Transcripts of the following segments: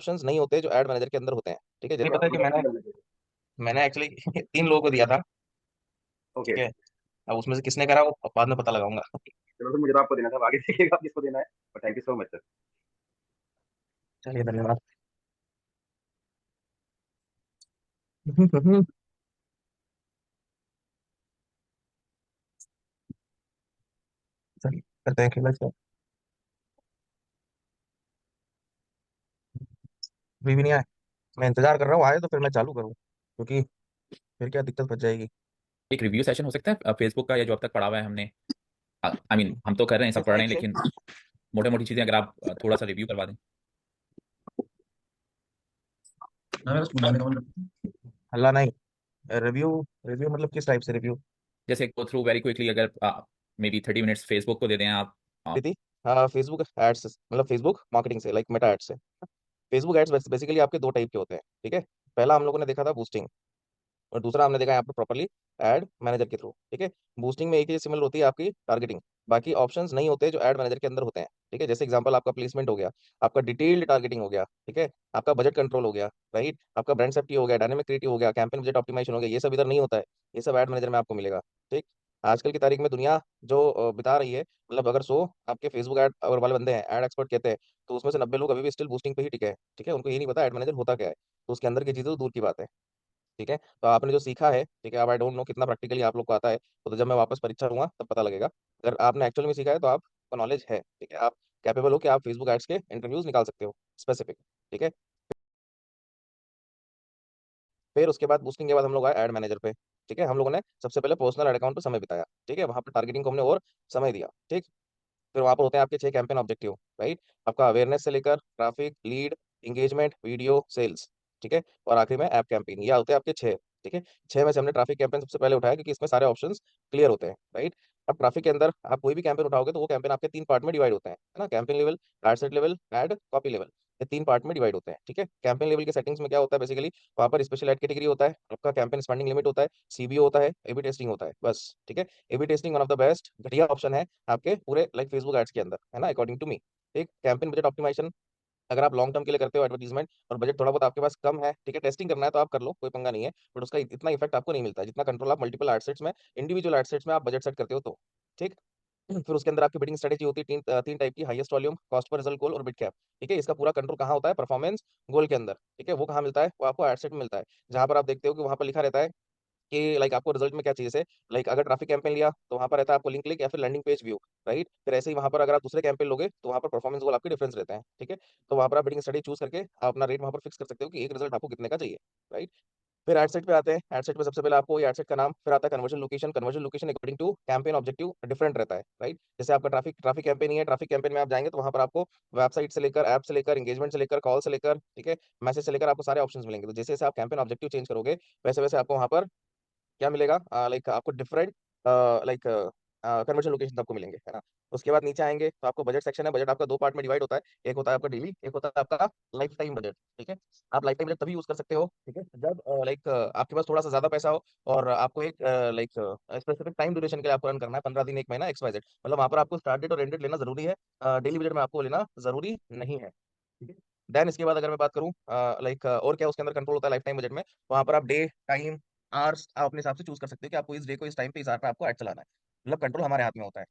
Options नहीं होते जो एड मैनेजर के अंदर होते हैं। ठीक है, जैसे नहीं पता है कि मैंने मैंने एक्चुअली 3 लोगों को दिया था। ओके। ठीक है, अब उसमें से किसने करा वो बाद में पता लगाऊंगा। चलो, तो मुझे तो आपको देना था, अब आगे देखिएगा आप किसको देना है। Thank you so much sir. चलिए धन्यवाद। चलिए करते हैं खेला इसका। अभी भी नहीं आए। मैं इंतजार कर रहा हूँ, आए तो फिर मैं चालू करूँ, क्योंकि फिर क्या दिक्कत बच जाएगी। एक रिव्यू सेशन हो सकता है फेसबुक का, या जो अब तक पढ़ा हुआ है हमने। आई मीन हम तो कर रहे हैं, सब किस पढ़ रहे टाइप हैं, से? लेकिन मोटे मोटी चीजें अगर आप थोड़ा सा रिव्यू करवा दें। हल्ला नहीं। रिव्यू? रिव्यू मतलब किस टाइप से रिव्यू? जैसे गो थ्रू वेरी क्विकली, अगर मे बी 30 मिनट्स फेसबुक को दे दें आप। थी। हाँ, फेसबुक एड्स मतलब फेसबुक मार्केटिंग से, लाइक मेटा एड्स से। फेसबुक एड्स बेसिकली आपके दो टाइप के होते हैं। ठीक है, पहला हम लोगों ने देखा था बूस्टिंग, और दूसरा हमने देखा यहाँ पर प्रॉपरली एड मैनेजर के थ्रू। ठीक है, बूस्टिंग में एक ही सिमिलर होती है आपकी टारगेटिंग, बाकी ऑप्शंस नहीं होते जो एड मैनेजर के अंदर होते हैं। ठीक है, जैसे एग्जांपल आपका प्लेसमेंट हो गया, आपका डिटेल्ड टारगेटिंग हो गया, ठीक है, आपका बजट कंट्रोल हो गया, राइट, आपका ब्रांड सेफ्टी हो गया, डायनेमिक क्रिएटिव हो गया, कैंपेन बजट ऑप्टिमाइजेशन हो गया, ये सब इधर नहीं होता है। ये सब एड मैनेजर में आपको मिलेगा। ठीक, आजकल की तारीख में दुनिया जो बिता रही है, मतलब अगर 100 आपके फेसबुक एड और वाले बंदे हैं, एड एक्सपर्ट कहते हैं, तो उसमें से 90 लोग अभी भी स्टिल बूस्टिंग पे ही टिके हैं। ठीक है, उनको ये नहीं पता एड मैनेजर होता क्या है, तो उसके अंदर की चीजें तो दूर की बात है। ठीक है, तो आपने जो सीखा है, ठीक है, अब आई डोंट नो कितना प्रैक्टिकली आप लोग को आता है, तो जब मैं वापस परीक्षा दूंगा तब पता लगेगा। अगर आपने एक्चुअल में सीखा है तो आपको नॉलेज है, ठीक है, आप कैपेबल हो कि आप फेसबुक एड्स के इंटरव्यूज निकाल सकते हो स्पेसिफिक। ठीक है, फिर उसके बाद बूस्टिंग के बाद हम लोग आए एड मैनेजर पे। ठीक है, हम लोगों ने सबसे पहले पर्सनल एड अकाउंट पे समय बिताया। ठीक है, वहाँ पर टारगेटिंग को हमने और समय दिया। ठीक, फिर वहाँ पर होते हैं आपके 6 कैंपेन ऑब्जेक्टिव, राइट, आपका अवेयरनेस से लेकर traffic, lead, engagement, video, sales. ठीक है, और आखिरी में ऐप कैंपेन, ये होते हैं आपके 6। ठीक है, 6 में से हमने ट्रैफिक कैंपेन सबसे पहले उठाया क्योंकि इसमें सारे ऑप्शंस क्लियर होते हैं, राइट। अब ट्रैफिक के अंदर आप कोई भी कैंपेन उठाओगे तो वो कैंपेन आपके 3 पार्ट में डिवाइड होते हैं, है ना, campaign level, ad set level, ad copy level. ये 3 पार्ट में डिवाइड होते हैं। ठीक है, कैंपेन लेवल के सेटिंग्स में क्या होता है बेसिकली, वहाँ पर स्पेशल एड कैटेगरी होता है, आपका कैंपेन स्पेंडिंग लिमिट होता है, सीबीओ होता है, एबी टेस्टिंग होता है, बस। ठीक है, AB testing one of the best घटिया ऑप्शन है आपके पूरे लाइक फेसबुक एड्स के अंदर, है ना, अकॉर्डिंग टू मी। एक कैंपेन बजट ऑप्टिमाइजेशन, अगर आप लॉन्ग टर्म के लिए करते हो एडवर्टीजमेंट और बजट थोड़ा बहुत आपके पास कम है, ठीक है, टेस्टिंग करना है तो आप कर लो, कोई पंगा नहीं है, बट उसका इतना इफेक्ट आपको नहीं मिलता जितना कंट्रोल आप मल्टीपल एडसेट्स में, इंडिविजुअल एडसेट्स में आप बजट सेट करते हो तो। ठीक, फिर उसके अंदर आपकी बिडिंग स्ट्रेटेजी होती है तीन टाइप की, हाईएस्ट वॉल्यूम, कॉस्ट पर रिजल्ट गोल और बिड कैप। ठीक है, इसका पूरा कंट्रोल कहाँ होता है, परफॉर्मेंस गोल के अंदर। ठीक है, वो कहाँ मिलता है, वो आपको एडसेट में मिलता है, जहां पर आप देखते हो कि वहां पर लिखा रहता है कि लाइक आपको रिजल्ट में क्या चाहिए से, लाइक अगर ट्रैफिक कैंपेन लिया तो वहां पर रहता है आपको लिंक क्लिक या फिर लैंडिंग पेज व्यू, राइट। फिर ऐसे ही वहां पर अगर आप दूसरे कैंपेन लोगे तो वहां पर परफॉर्मेंस गोल आपके डिफरेंस रहते हैं। ठीक है, तो वहां पर आप बिडिंग स्टडी चूज करके आप अपना रेट वहां पर फिक्स कर सकते हो कि एक रिजल्ट आपको कितने का चाहिए, राइट। फिर एडसेट पे आते हैं, एडसेट पे सबसे पहले आपको ये एडसेट का नाम, फिर आता है conversion location, conversion location according to campaign objective different रहता है, राइट। जैसे आपका ट्रैफिक ट्रैफिक कैंपेन ही है, ट्रैफिक कैंपेन में आप जाएंगे तो वहां पर आपको वेबसाइट से लेकर, ऐप से लेकर, एंगेजमेंट से लेकर, कॉल से लेकर, ठीक है, मैसेज से लेकर आपको सारे ऑप्शंस मिलेंगे। तो जैसे जैसे आप कैंपेन ऑब्जेक्टिव चेंज करोगे वैसे वैसे आपको वहां पर क्या मिलेगा, लाइक आपको डिफरेंट लाइक कन्वर्जन लोकेशन आपको मिलेंगे, है ना। उसके बाद नीचे आएंगे तो आपको बजट सेक्शन है, बजट आपका 2 पार्ट में डिवाइड होता है, एक होता है आपका डेली, एक होता है आपका लाइफ टाइम बजट। ठीक है, आप लाइफ टाइम बजट तभी यूज कर सकते हो, ठीक है, जब लाइक आपके पास थोड़ा सा ज्यादा पैसा हो और आपको एक लाइक स्पेसिफिक टाइम ड्यूरेशन के लिए आपको रन करना है, 15 दिन, 1 महीना, XYZ, मतलब वहां पर आपको स्टार्ट डेट और एंड डेट लेना जरूरी है, डेली बजट में आपको लेना जरूरी नहीं है। ठीक है, देन इसके बाद अगर मैं बात करूँ लाइक और क्या उसके अंदर कंट्रोल होता है लाइफ टाइम बजट में, वहां पर आप डे टाइम आवर्स आप अपने हिसाब से चूज कर सकते हो कि आपको इस डे को इस टाइम पे इस आवर पे आपको ऐड चलाना है, मतलब कंट्रोल हमारे हाथ में होता है।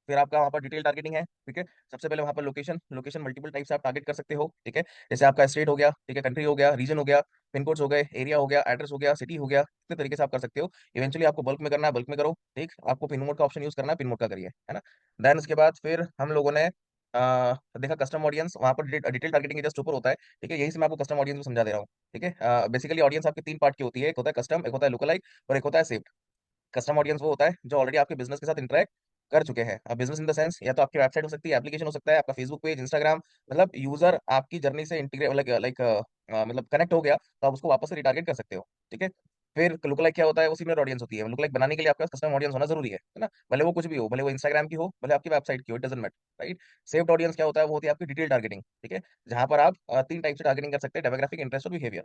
फिर आपका वहाँ पर डिटेल टारगेटिंग है, ठीक है, सबसे पहले वहाँ पर लोकेशन, लोकेशन मल्टीपल टाइप से आप टारगेट कर सकते हो। ठीक है, जैसे आपका स्टेट हो गया, ठीक है, कंट्री हो गया, रीजन हो गया, पिन कोड्स हो गए, एरिया हो गया, एड्रेस हो गया, सिटी हो गया, इतने तरीके से आप कर सकते हो। इवेंचुअली आपको बल्क में करना है, बल्क में करो। ठीक, आपको पिन मोड का ऑप्शन यूज करना है, पिन मोड का करिए, है ना। देन उसके बाद फिर हम लोगों ने देखा कस्टम ऑडियंस, वहाँ पर डिटेल टारगेटिंग जस्ट ऊपर होता है। ठीक है, यही से मैं आपको कस्टम ऑडियंस को समझा दे रहा हूँ। ठीक है, बेसिकली ऑडियंस आपके 3 पार्ट की होती है, एक होता है कस्टम, एक होता है लुकलाइक और एक होता है सेव्ड। कस्टम ऑडियंस वो होता है जो ऑलरेडी आपके बिजनेस के साथ इंटरेक्ट कर चुके हैं। अब बिजनेस इन द सेंस या तो आपकी वेबसाइट हो सकती है, एप्लीकेशन हो सकता है, आपका फेसबुक पेज, इंस्टाग्राम, मतलब यूजर आपकी जर्नी से इंटीग्रेट लाइक लाइक मतलब कनेक्ट हो गया तो आप उसको वापस से रिटारगेट कर सकते हो। ठीक है, फिर लुक लाइक क्या होता है, वो सिमिलर ऑडियंस होती है। लुक लाइक बनाने के लिए आपके पास कस्टम ऑडियंस होना जरूरी है ना, भले वो कुछ भी हो, भले वो इंस्टाग्राम की हो, भले आपकी वेबसाइट की हो, it doesn't matter, right. Saved audience क्या होता है, वो होती है आपकी डिटेल टारगेटिंग। ठीक है, जहां पर आप 3 टाइप से टारगेटिंग कर सकते हैं, डेमोग्राफिक, इंटरेस्ट और बिहेवियर।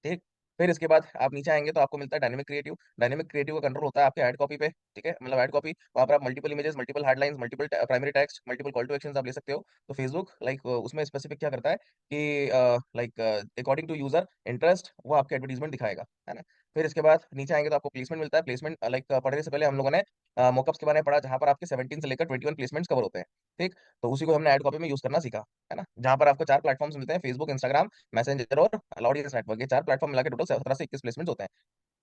ठीक, फिर इसके बाद आप नीचे आएंगे तो आपको मिलता है डायनेमिक क्रिएटिव। डायनेमिक क्रिएटिव का कंट्रोल होता है आपके ऐड कॉपी पे, ठीक है, मतलब ऐड कॉपी, वहाँ पर आप multiple images, multiple headlines, multiple primary text, multiple call to actions आप ले सकते हो। तो फेसबुक लाइक उसमें स्पेसिफिक क्या करता है कि like according to user interest वो आपके एडवर्टीजमेंट दिखाएगा, है ना। फिर इसके बाद नीचे आएंगे तो आपको प्लेसमेंट मिलता है। प्लेसमेंट लाइक पढ़ने से पहले हम लोगों ने मॉकअप्स के बारे में पढ़ा, जहाँ पर आपके 17 से लेकर 21 प्लेसमेंट्स कवर होते हैं, ठीक। तो उसी को हमने ऐड कॉपी में यूज करना सीखा, है ना, जहाँ पर आपको 4 प्लेटफॉर्म्स मिलते हैं, फेसबुक, इंस्टाग्राम, मैसेंजर और ऑडियंस नेटवर्क। ये 4 प्लेटफॉर्म मिला के टोटल 17 से 21 प्लेसमेंट्स होते हैं,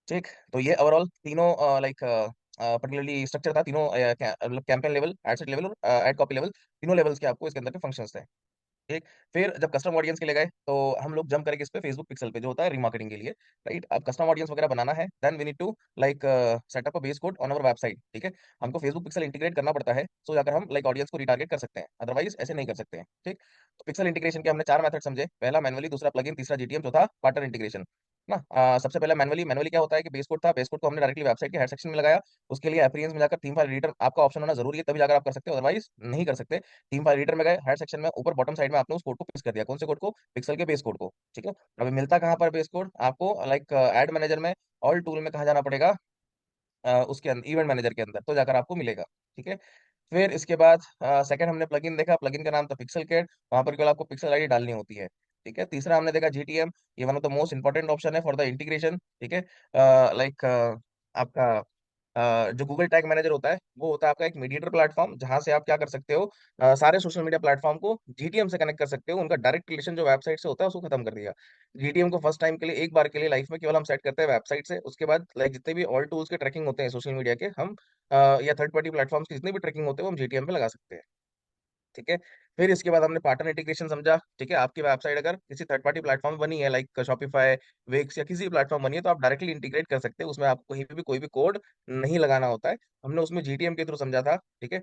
ठीक। तो ये ओवरऑल तीनों लाइक पर्टिकुलरली स्ट्रक्चर था, तीनों मतलब campaign level, ad set level और एड कॉपी लेवल, तीनों लेवल्स के आपको इसके अंदर के फंक्शंस थे, ठीक। फिर जब कस्टम ऑडियंस के लिए गए तो हम लोग जंप करेंगे इस पे फेसबुक पिक्सल पे, जो होता है रीमार्केटिंग के लिए, राइट। अब कस्टम ऑडियंस वगैरह बनाना है, then we need to like setup a base code on our website, ठीक है। हमको फेसबुक पिक्सल इंटीग्रेट करना पड़ता है, सो जाकर हम लाइक ऑडियंस को रिटारगेट कर सकते हैं, अदरवाइज ऐसे नहीं कर सकते हैं, ठीक। तो पिक्सल इंटीग्रेशन के हमने 4 मेथड समझे, पहला मैनुअली, दूसरा प्लगइन, तीसरा जीटीएम, चौथा पार्टनर इंटीग्रेशन ना। सबसे पहला मैनुअली। मैनुअली क्या होता है कि बेस कोड था, बेस कोड को हमने डायरेक्टली वेबसाइट के हेड सेक्शन में लगाया। उसके लिए एपीरियंस में जाकर थीम फाइल एडिटर आपका ऑप्शन होना जरूरी है, तभी जाकर आप कर सकते हो, अदरवाइज नहीं कर सकते। थीम फाइल एडिटर में गए, हेड सेक्शन में ऊपर बॉटम साइड में आपने उस कोड को पेस्ट कर दिया, कौन से कोड को, पिक्सल के बेस कोड को, ठीक है। अभी मिलता कहाँ पर बेस कोड आपको, लाइक एड मैनेजर में, ऑल टूल में कहाँ जाना पड़ेगा, उसके अंदर इवेंट मैनेजर के अंदर, तो जाकर आपको मिलेगा, ठीक है। फिर इसके बाद सेकंड हमने प्लगइन देखा, प्लगइन का नाम था पिक्सल कैट, वहां पर केवल आपको पिक्सल आईडी डालनी होती है, ठीक है। तीसरा हमने देखा जीटीएम, ये one of the most important option है फॉर द इंटीग्रेशन, ठीक है। लाइक आपका जो गूगल टैग मैनेजर होता है वो होता है आपका एक मीडिएटर प्लेटफॉर्म, जहां से आप क्या कर सकते हो, सारे सोशल मीडिया प्लेटफॉर्म को जीटीएम से कनेक्ट कर सकते हो, उनका डायरेक्ट रिलेशन जो वेबसाइट से होता है उसको खत्म कर दिया। जीटीएम को फर्स्ट टाइम के लिए, एक बार के लिए लाइफ में केवल हम सेट करते हैं वेबसाइट से, उसके बाद लाइक जितने भी ऑल टूल्स के ट्रैकिंग होते हैं सोशल मीडिया के, हम या थर्ड पार्टी प्लेटफॉर्म्स की जितने भी ट्रैकिंग होते हैं वो हम जीटीएम पे लगा सकते हैं, ठीक है। फिर इसके बाद हमने पार्टनर इंटीग्रेशन समझा, ठीक है। आपकी वेबसाइट अगर किसी थर्ड पार्टी प्लेटफॉर्म बनी है लाइक शॉपिफाई, विक्स या किसी प्लेटफॉर्म बनी है, तो आप डायरेक्टली इंटीग्रेट कर सकते हैं, उसमें आपको कहीं पे भी कोई भी कोड नहीं लगाना होता है। हमने उसमें जीटीएम के थ्रू समझा था, ठीक है।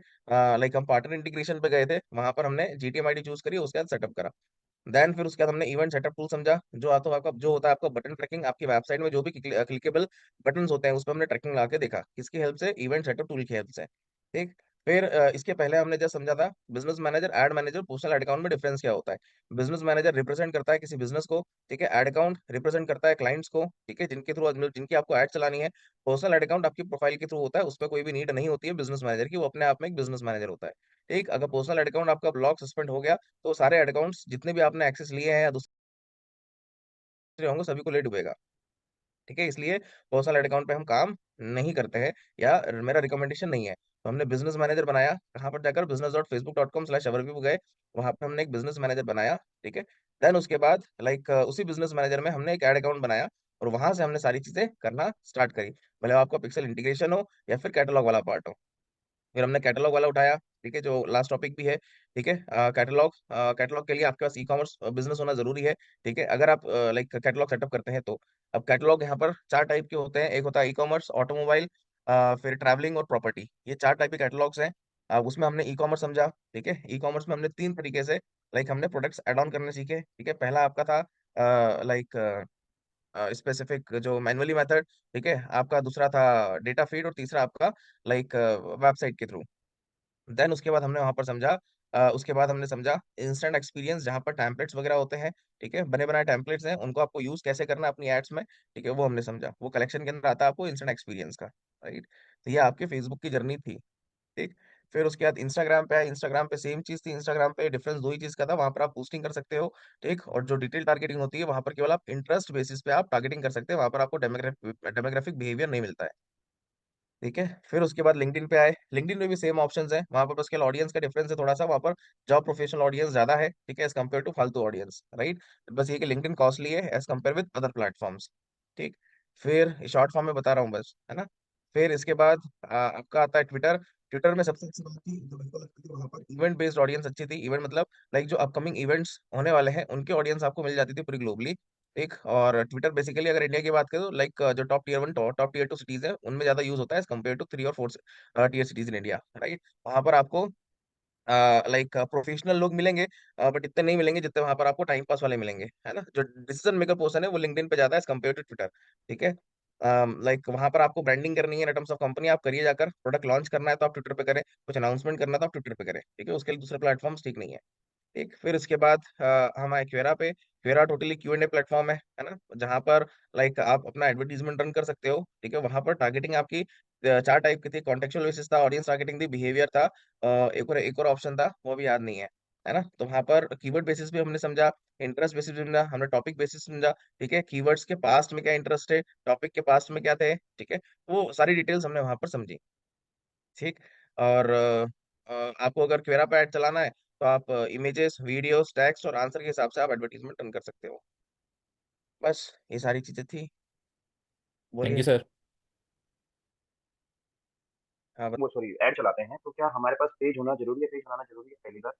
लाइक हम पार्टनर इंटीग्रेशन पे गए थे, वहां पर हमने जीटीएम आईडी चूज करी, उसके बाद सेटअप करा। देन फिर उसके बाद हमने इवेंट सेटअप टूल समझा, जो आता है आपका, जो होता है आपका बटन ट्रैकिंग, आपकी वेबसाइट में जो भी क्लिकेबल बटन्स होते हैं उस पर हमने ट्रैकिंग ला के देखा, किसकी हेल्प से, इवेंट सेटअप टूल की हेल्प से, ठीक। फिर इसके पहले हमने जब समझा था business manager, add manager, personal ad account में डिफरेंस क्या होता है। बिजनेस मैनेजर रिप्रेजेंट करता है किसी बिजनेस को, ठीक है। एड अकाउंट रिप्रेजेंट करता है क्लाइंट्स को, ठीक है, जिनके थ्रू, जिनकी आपको एड चलानी है। पर्सनल एड अकाउंट आपकी प्रोफाइल के थ्रू होता है, उस पर कोई भी नीड नहीं होती है बिजनेस मैनेजर की, वो अपने आप में एक बिजनेस मैनेजर होता है, ठीक। अगर पर्सनल एड अकाउंट आपका ब्लॉक सस्पेंड हो गया, तो सारे एड अकाउंट्स जितने भी आपने एक्सेस लिए हैं या होंगे सभी को ले डूबेगा, ठीक है। इसलिए पर्सनल एड अकाउंट पे हम काम नहीं करते हैं, या मेरा रिकमेंडेशन नहीं है। तो हमने बिजनेस मैनेजर बनाया, कहाँ पर जाकर business.facebook.com/overview गए, वहां पे हमने एक बिजनेस मैनेजर बनाया, ठीक है। देन उसके बाद लाइक उसी बिजनेस मैनेजर में हमने एक एड अकाउंट बनाया, और वहां से हमने सारी चीजें करना स्टार्ट करी, भले आपका पिक्सल इंटीग्रेशन हो या फिर कैटलॉग वाला पार्ट हो। फिर हमने कैटलॉग वाला उठाया, ठीक है, जो लास्ट टॉपिक भी है, ठीक है। कैटलॉग, कैटलॉग के लिए आपके पास ई कॉमर्स बिजनेस होना जरूरी है, ठीक है, अगर आप लाइक कैटलॉग सेटअप करते हैं तो। अब कैटलॉग यहाँ पर 4 टाइप के होते हैं, एक होता है ई कॉमर्स, ऑटोमोबाइल, फिर ट्रैवलिंग और प्रॉपर्टी, ये 4 टाइप के कैटलॉग्स हैं। उसमें हमने ई कॉमर्स समझा, ठीक है। ई कॉमर्स में हमने 3 तरीके से लाइक हमने प्रोडक्ट्स एड ऑन करने सीखे, ठीक है। पहला आपका था लाइक स्पेसिफिक जो मैनुअली मेथड, ठीक है, आपका दूसरा था डेटा फीड, और तीसरा आपका लाइक वेबसाइट के थ्रू। देन उसके बाद हमने वहां पर समझा, उसके बाद हमने समझा इंस्टेंट एक्सपीरियंस, जहां पर टेम्पलेट्स वगैरह होते हैं, ठीक है, बने बनाए टेम्पलेट्स हैं, उनको आपको यूज कैसे करना है अपनी एड्स में, ठीक है, वो हमने समझा। वो कलेक्शन के अंदर आता है आपको इंस्टेंट एक्सपीरियंस का, राइट। तो ये आपके फेसबुक की जर्नी थी, ठीक। फिर उसके बाद इंस्टाग्राम पे आए, इंस्टाग्राम पे सेम चीज थी, इंस्टाग्राम पे डिफरेंस दो ही चीज का था, वहां पर आप पोस्टिंग कर सकते हो, ठीक। और जो डिटेल टारगेटिंग होती है वहां पर केवल आप इंटरेस्ट बेसिस पे आप टारगेटिंग कर सकते हैं, वहां पर आपको डेमोग्राफिक बिहेवियर नहीं मिलता है, ठीक है। फिर उसके बाद लिंक्डइन पे आए, लिंक्डइन में भी सेम ऑप्शंस है, वहां पर बस केवल ऑडियंस का डिफरेंस है थोड़ा सा, वहां पर जॉब प्रोफेशनल ऑडियंस ज्यादा है, ठीक है, एज कम्पेयर टू फालतू ऑडियंस, राइट। बस ये कि लिंक्डइन कॉस्टली है as compare with other platforms, ठीक। फिर शॉर्ट फॉर्म में बता रहा हूँ बस, है ना। फिर इसके बाद आपका आता है ट्विटर। ट्विटर में सबसे अच्छी बात थी जो मेरे को लगती थी, वहां पर इवेंट बेस्ड ऑडियंस अच्छी थी। इवेंट मतलब लाइक जो अपकमिंग इवेंट्स होने वाले हैं उनके ऑडियंस आपको मिल जाती थी पूरी ग्लोबली, एक। और ट्विटर बेसिकली अगर इंडिया की बात करें तो लाइक जो top tier 1 top tier 2 cities है उनमें ज्यादा यूज होता है एज कम्पेयर टू 3 और 4 tier cities in India, right. वहां पर आपको लाइक प्रोफेशनल लोग मिलेंगे, बट इतने नहीं मिलेंगे जितने वहां पर आपको टाइम पास वाले मिलेंगे, है ना। जो डिसीजन मेकर पर्सन है वो लिंक्डइन पे ज्यादा है एज कम्पेयर टू ट्विटर, ठीक है। लाइक वहां पर आपको ब्रांडिंग करनी है इन टर्म्स ऑफ कंपनी, आप करिए जाकर, प्रोडक्ट लॉन्च करना है तो आप ट्विटर पे करें, कुछ अनाउंसमेंट करना है तो आप ट्विटर पे करें, ठीक है, उसके लिए दूसरे प्लेटफॉर्म्स ठीक नहीं है। ठीक, फिर इसके बाद हम आए क्वेरा पे। क्वेरा टोटली Q&A प्लेटफॉर्म है ना, जहाँ पर लाइक आप अपना एडवर्टीजमेंट रन कर सकते हो। ठीक है, वहां पर टारगेटिंग आपकी चार टाइप की थी। कॉन्टेक्चुअल बेसिस था, ऑडियंस टारगेटिंग थी, बिहेवियर था, एक और ऑप्शन था, वो भी याद नहीं है ना। तो वहां पर कीवर्ड बेसिस भी हमने समझा, इंटरेस्ट बेसिस भी समझा, हमने टॉपिक बेसिस समझा। ठीक है, कीवर्ड्स के पास्ट में क्या इंटरेस्ट है, टॉपिक के पास्ट में क्या थे। ठीक है, वो सारी डिटेल्स हमने वहां पर समझी। ठीक, और आपको अगर क्वेरा पे ऐड चलाना है तो आप इमेजेस, वीडियोस, टेक्स्ट और आंसर के हिसाब से आप एडवर्टीजमेंट रन कर सकते हो। बस ये सारी चीजें थी। थैंक यू बोलिए। सर। हाँ वो सॉरी ऐड चलाते हैं तो क्या हमारे पास पेज होना जरूरी है, पेज बनाना जरूरी है पहली बार?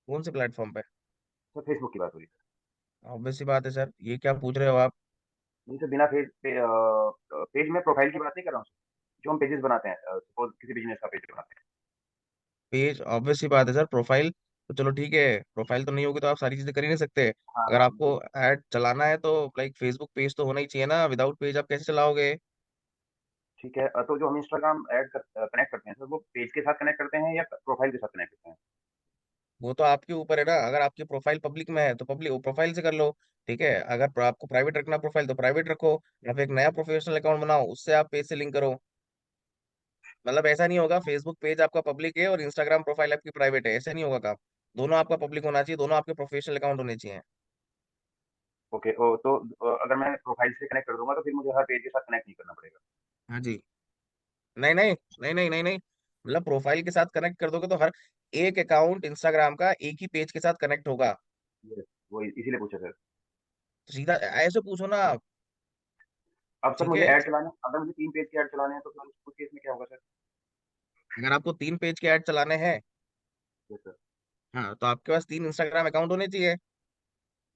कौन से प्लेटफॉर्म पे? सर फेसबुक की बात हो रही है। ऑब्वियस सी बात है सर, ये क्या पूछ रहे हो आप। नहीं सर, बिना पेज में प्रोफाइल की बात नहीं कर रहा हूँ सर। जो हम पेजेस बनाते हैं, सपोज किसी बिजनेस का पेज बनाते हैं। पेज ऑब्वियस सी बात है सर, प्रोफाइल तो चलो ठीक है, प्रोफाइल तो नहीं होगी तो आप सारी चीजें कर ही नहीं सकते। हाँ अगर हाँ आपको ऐड चलाना है तो लाइक फेसबुक पेज तो होना ही चाहिए ना, विदाउट पेज आप कैसे चलाओगे। ठीक है। तो जो हम इंस्टाग्राम कनेक्ट करते हैं सर, वो पेज के साथ कनेक्ट करते हैं या प्रोफाइल के साथ कनेक्ट करते हैं? वो तो आपके ऊपर है ना, अगर आपकी प्रोफाइल पब्लिक में है तो पब्लिक प्रोफाइल से कर लो। ठीक है, अगर आपको प्राइवेट रखना प्रोफाइल तो प्राइवेट रखो, या फिर एक नया प्रोफेशनल अकाउंट बनाओ, उससे आप पेज से लिंक करो। मतलब ऐसा नहीं होगा फेसबुक पेज आपका पब्लिक है और इंस्टाग्राम प्रोफाइल आपकी प्राइवेट है, ऐसे नहीं होगा काम। दोनों आपका पब्लिक होना चाहिए, दोनों आपके प्रोफेशनल अकाउंट होने चाहिए। ओके। तो अगर मैं प्रोफाइल से कनेक्ट कर दूंगा तो फिर मुझे हर पेज के साथ कनेक्ट नहीं करना पड़ेगा? हाँ जी। नहीं नहीं नहीं नहीं नहीं नहीं, मतलब प्रोफाइल के साथ कनेक्ट कर दोगे तो हर एक अकाउंट इंस्टाग्राम का एक ही पेज के साथ कनेक्ट होगा। यस, वो इसीलिए पूछा सर। तो सीधा ऐसे पूछो ना आप। अब सर ठीक मुझे है, ऐड चलाना, अगर मुझे 3 पेज के ऐड चलाने हैं तो फिर उस केस में क्या होगा सर? अगर आपको 3 पेज के ऐड चलाने हैं, यस सर। हाँ, तो आपके पास 3 इंस्टाग्राम अकाउंट होने चाहिए।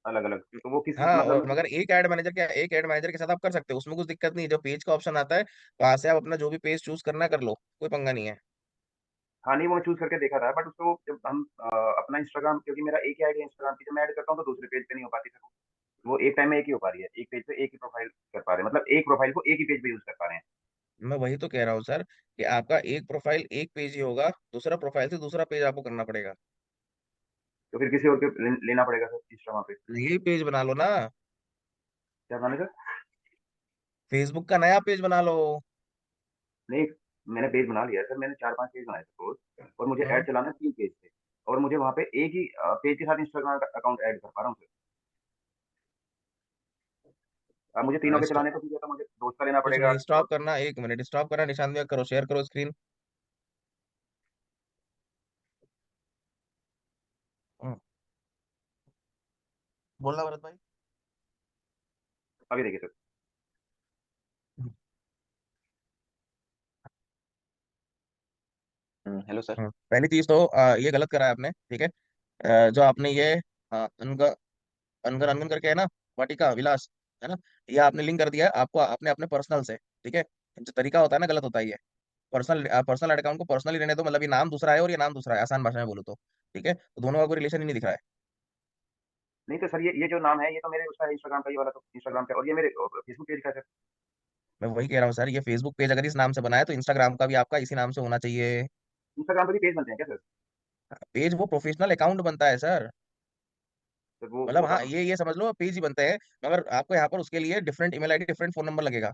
अलग-अलग, तो वो किस हाँ, मतलब और मगर एक ऐड मैनेजर के साथ आप कर सकते हो, उसमें कुछ दिक्कत नहीं है। जो पेज का ऑप्शन आता है वहां से आप अपना जो भी पेज चूज करना कर लो, कोई पंगा नहीं है। हाँ, नहीं वो मैं चूज़ करके देखा था, बट उसको जब हम अपना इंस्टाग्राम, क्योंकि मेरा एक ही आईडी है इंस्टाग्राम की, जब मैं ऐड करता हूँ तो दूसरे पेज पे नहीं हो पाती सर वो एक टाइम में एक ही हो पा रही है। एक पेज पे एक ही प्रोफाइल कर पा रहे हैं, मतलब एक प्रोफाइल को एक ही पेज पे यूज़ कर पा रहे हैं। मैं वही तो कह रहा हूँ सर, कि आपका एक प्रोफाइल एक पेज ही होगा, दूसरा प्रोफाइल से दूसरा पेज आपको करना पड़ेगा। तो फिर किसी और के लेना पड़ेगा सर इंस्टाग्राम पे? यही पेज बना लो ना, क्या बनाना है सर? फेसबुक का नया पेज बना लो। नहीं, मैंने पेज बना लिया है सर, मैंने 4-5 पेज बनाए सपोज़, और मुझे ऐड हाँ, चलाना है 3 पेज पे, और मुझे वहाँ पे एक ही पेज के साथ इंस्टाग्राम का अकाउंट ऐड कर पा रहा हूँ सर। अब मुझे तीनों के चलाने तो फिर या तो मुझे दोस्त का लेना कुछ पड़ेगा नहीं, और। स्टॉप करना, 1 मिनट स्टॉप करना, निशान दिया करो, शेयर करो स्क्रीन। बोलना भरत भाई। आगे देखिए सर। Hello sir. पहली चीज तो ये गलत करा है आपने। ठीक है, जो आपने ये अनगर अनगर अनगन करके है ना, वाटिका विलास, है ना, ये आपने लिंक कर दिया है आपको, आपने अपने पर्सनल से। ठीक है, जो तरीका होता है ना, गलत होता है ये। पर्सनल अकाउंट को पर्सनल ही रहने दो, मतलब ये नाम दूसरा है और ये नाम दूसरा है, आसान भाषा में बोलो तो। ठीक है, तो दोनों का कोई रिलेशन ही नहीं दिख रहा है। नहीं तो सर, ये जो नाम है ये तो मेरे उसका है इंस्टाग्राम का, ये वाला तो इंस्टाग्राम का, और ये मेरे फेसबुक पेज का है सर। मैं वही कह रहा हूँ सर, ये फेसबुक पेज अगर इस नाम से बना है तो इंस्टाग्राम का भी आपका इसी नाम से होना चाहिए। इंस्टाग्राम पे भी पेज बनते हैं क्या सर? पेज वो प्रोफेशनल अकाउंट बनता है सर। सर मतलब वो हाँ, तो ये समझ लो पेज ही बनते हैं, मगर आपको यहाँ पर उसके लिए different email ID, different phone number लगेगा।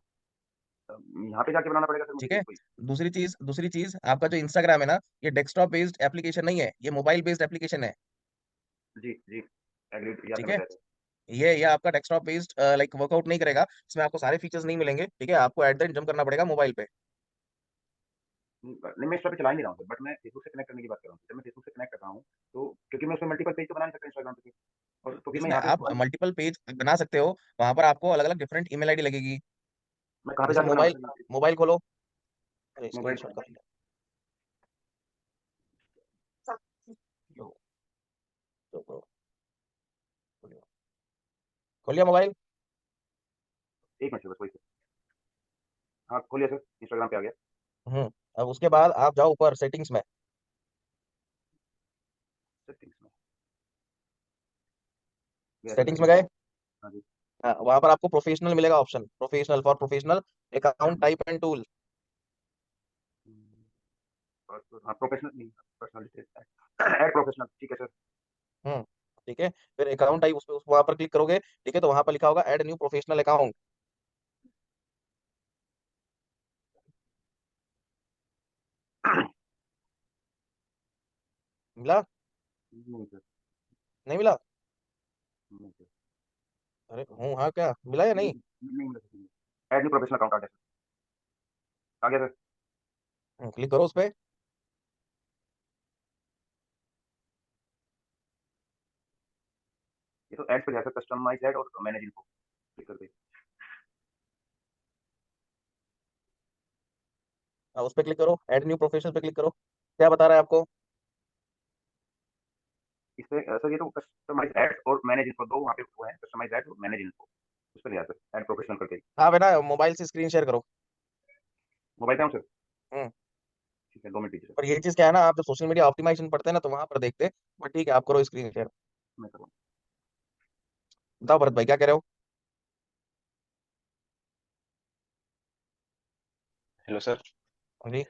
यहाँ पे जाके बनाना पड़ेगा सर मुझे ठीक पेज है, कोई? दूसरी चीज आपका जो इंस्टाग्राम है ना, ये डेस्कटॉप बेस्ड एप्लीकेशन नहीं है, ये मोबाइल बेस्ड एप्लीकेशन है। जी जी, एग्रीड, या ठीक समझ है, गया सर। ये आपका डेस्कटॉप बेस्ड लाइक वर्कआउट नहीं करेगा, इसमें आपको सारे फीचर्स नहीं मिलेंगे। ठीक है, आपको एट द एंड जंप करना पड़ेगा मोबाइल पे। नहीं, मैं इस पे चला ही नहीं रहा हूँ सर, बट मैं फेसबुक से कनेक्ट करने की बात कर रहा हूँ। जब मैं फेसबुक से कनेक्ट कर रहा हूँ तो क्योंकि मैं उसमें मल्टीपल पेज तो बना नहीं सकता इंस्टाग्राम पे फिर, और तो फिर मैं इसमें यहाँ पे आप मोबाइल। मल्टीपल पेज बना सकते हो, वहां पर आपको अलग अलग डिफरेंट ईमेल आईडी लगेगी। मैं कहाँ पे जैसे जाके बनाऊँ मोबाइल, सर यहाँ पे? मोबाइल खोलो, अरे मोबाइल स्क्रीनशॉट पे। कर लो, तो खोलिए मोबाइल। एक मिनट सर, बस वही सर। हाँ खोलिए सर, इंस्टाग्राम पे आ गया। अब उसके बाद आप जाओ ऊपर सेटिंग्स में। सेटिंग्स में गया सर, सेटिंग्स में सेटिंग्स गए, में। हाँ जी। हाँ, वहां पर आपको प्रोफेशनल मिलेगा option, professional, for professional account type and tool. और हाँ, प्रोफेशनल नहीं, पर्सनल डिटेल्स ऐड प्रोफेशनल, ठीक है सर। हम्म। ठीक है, फिर अकाउंट टाइप उस वहां पर क्लिक करोगे, ठीक है, तो वहां पर लिखा होगा ऐड न्यू प्रोफेशनल अकाउंट। मिला? नहीं सर। नहीं मिला? नहीं सर। अरे हूँ हाँ, क्या मिला या नहीं? नहीं मिला sir. Add new professional account आ गया सर। आ गया सर। क्लिक करो उस पर। ये तो ऐड पे जाकर कस्टमाइज ऐड और मैनेज इनको क्लिक कर दे। उस पर क्लिक करो, ऐड न्यू प्रोफेशनल पे क्लिक करो। क्या बता रहा है आपको? इस पे सर ये तो कस्टमाइज ऐड और मैनेज इनको दो, वहाँ पे वो है कस्टमाइज ऐड और मैनेज इनको, उस पर लिया सर ऐड प्रोफेशनल करके। हाँ बेटा, मोबाइल से स्क्रीन शेयर करो। मोबाइल पे हूँ सर। हम्म। ठीक है, 2 मिनट दीजिए सर। पर ये चीज क्या है ना, आप जब सोशल मीडिया ऑप्टिमाइजेशन पढ़ते हैं ना, तो वहां पर देखते हैं। बट ठीक है, आप करो स्क्रीन शेयर। मैं करूँ। बताओ भरत भाई, क्या कह रहे हो? Hello sir. हाँ जी।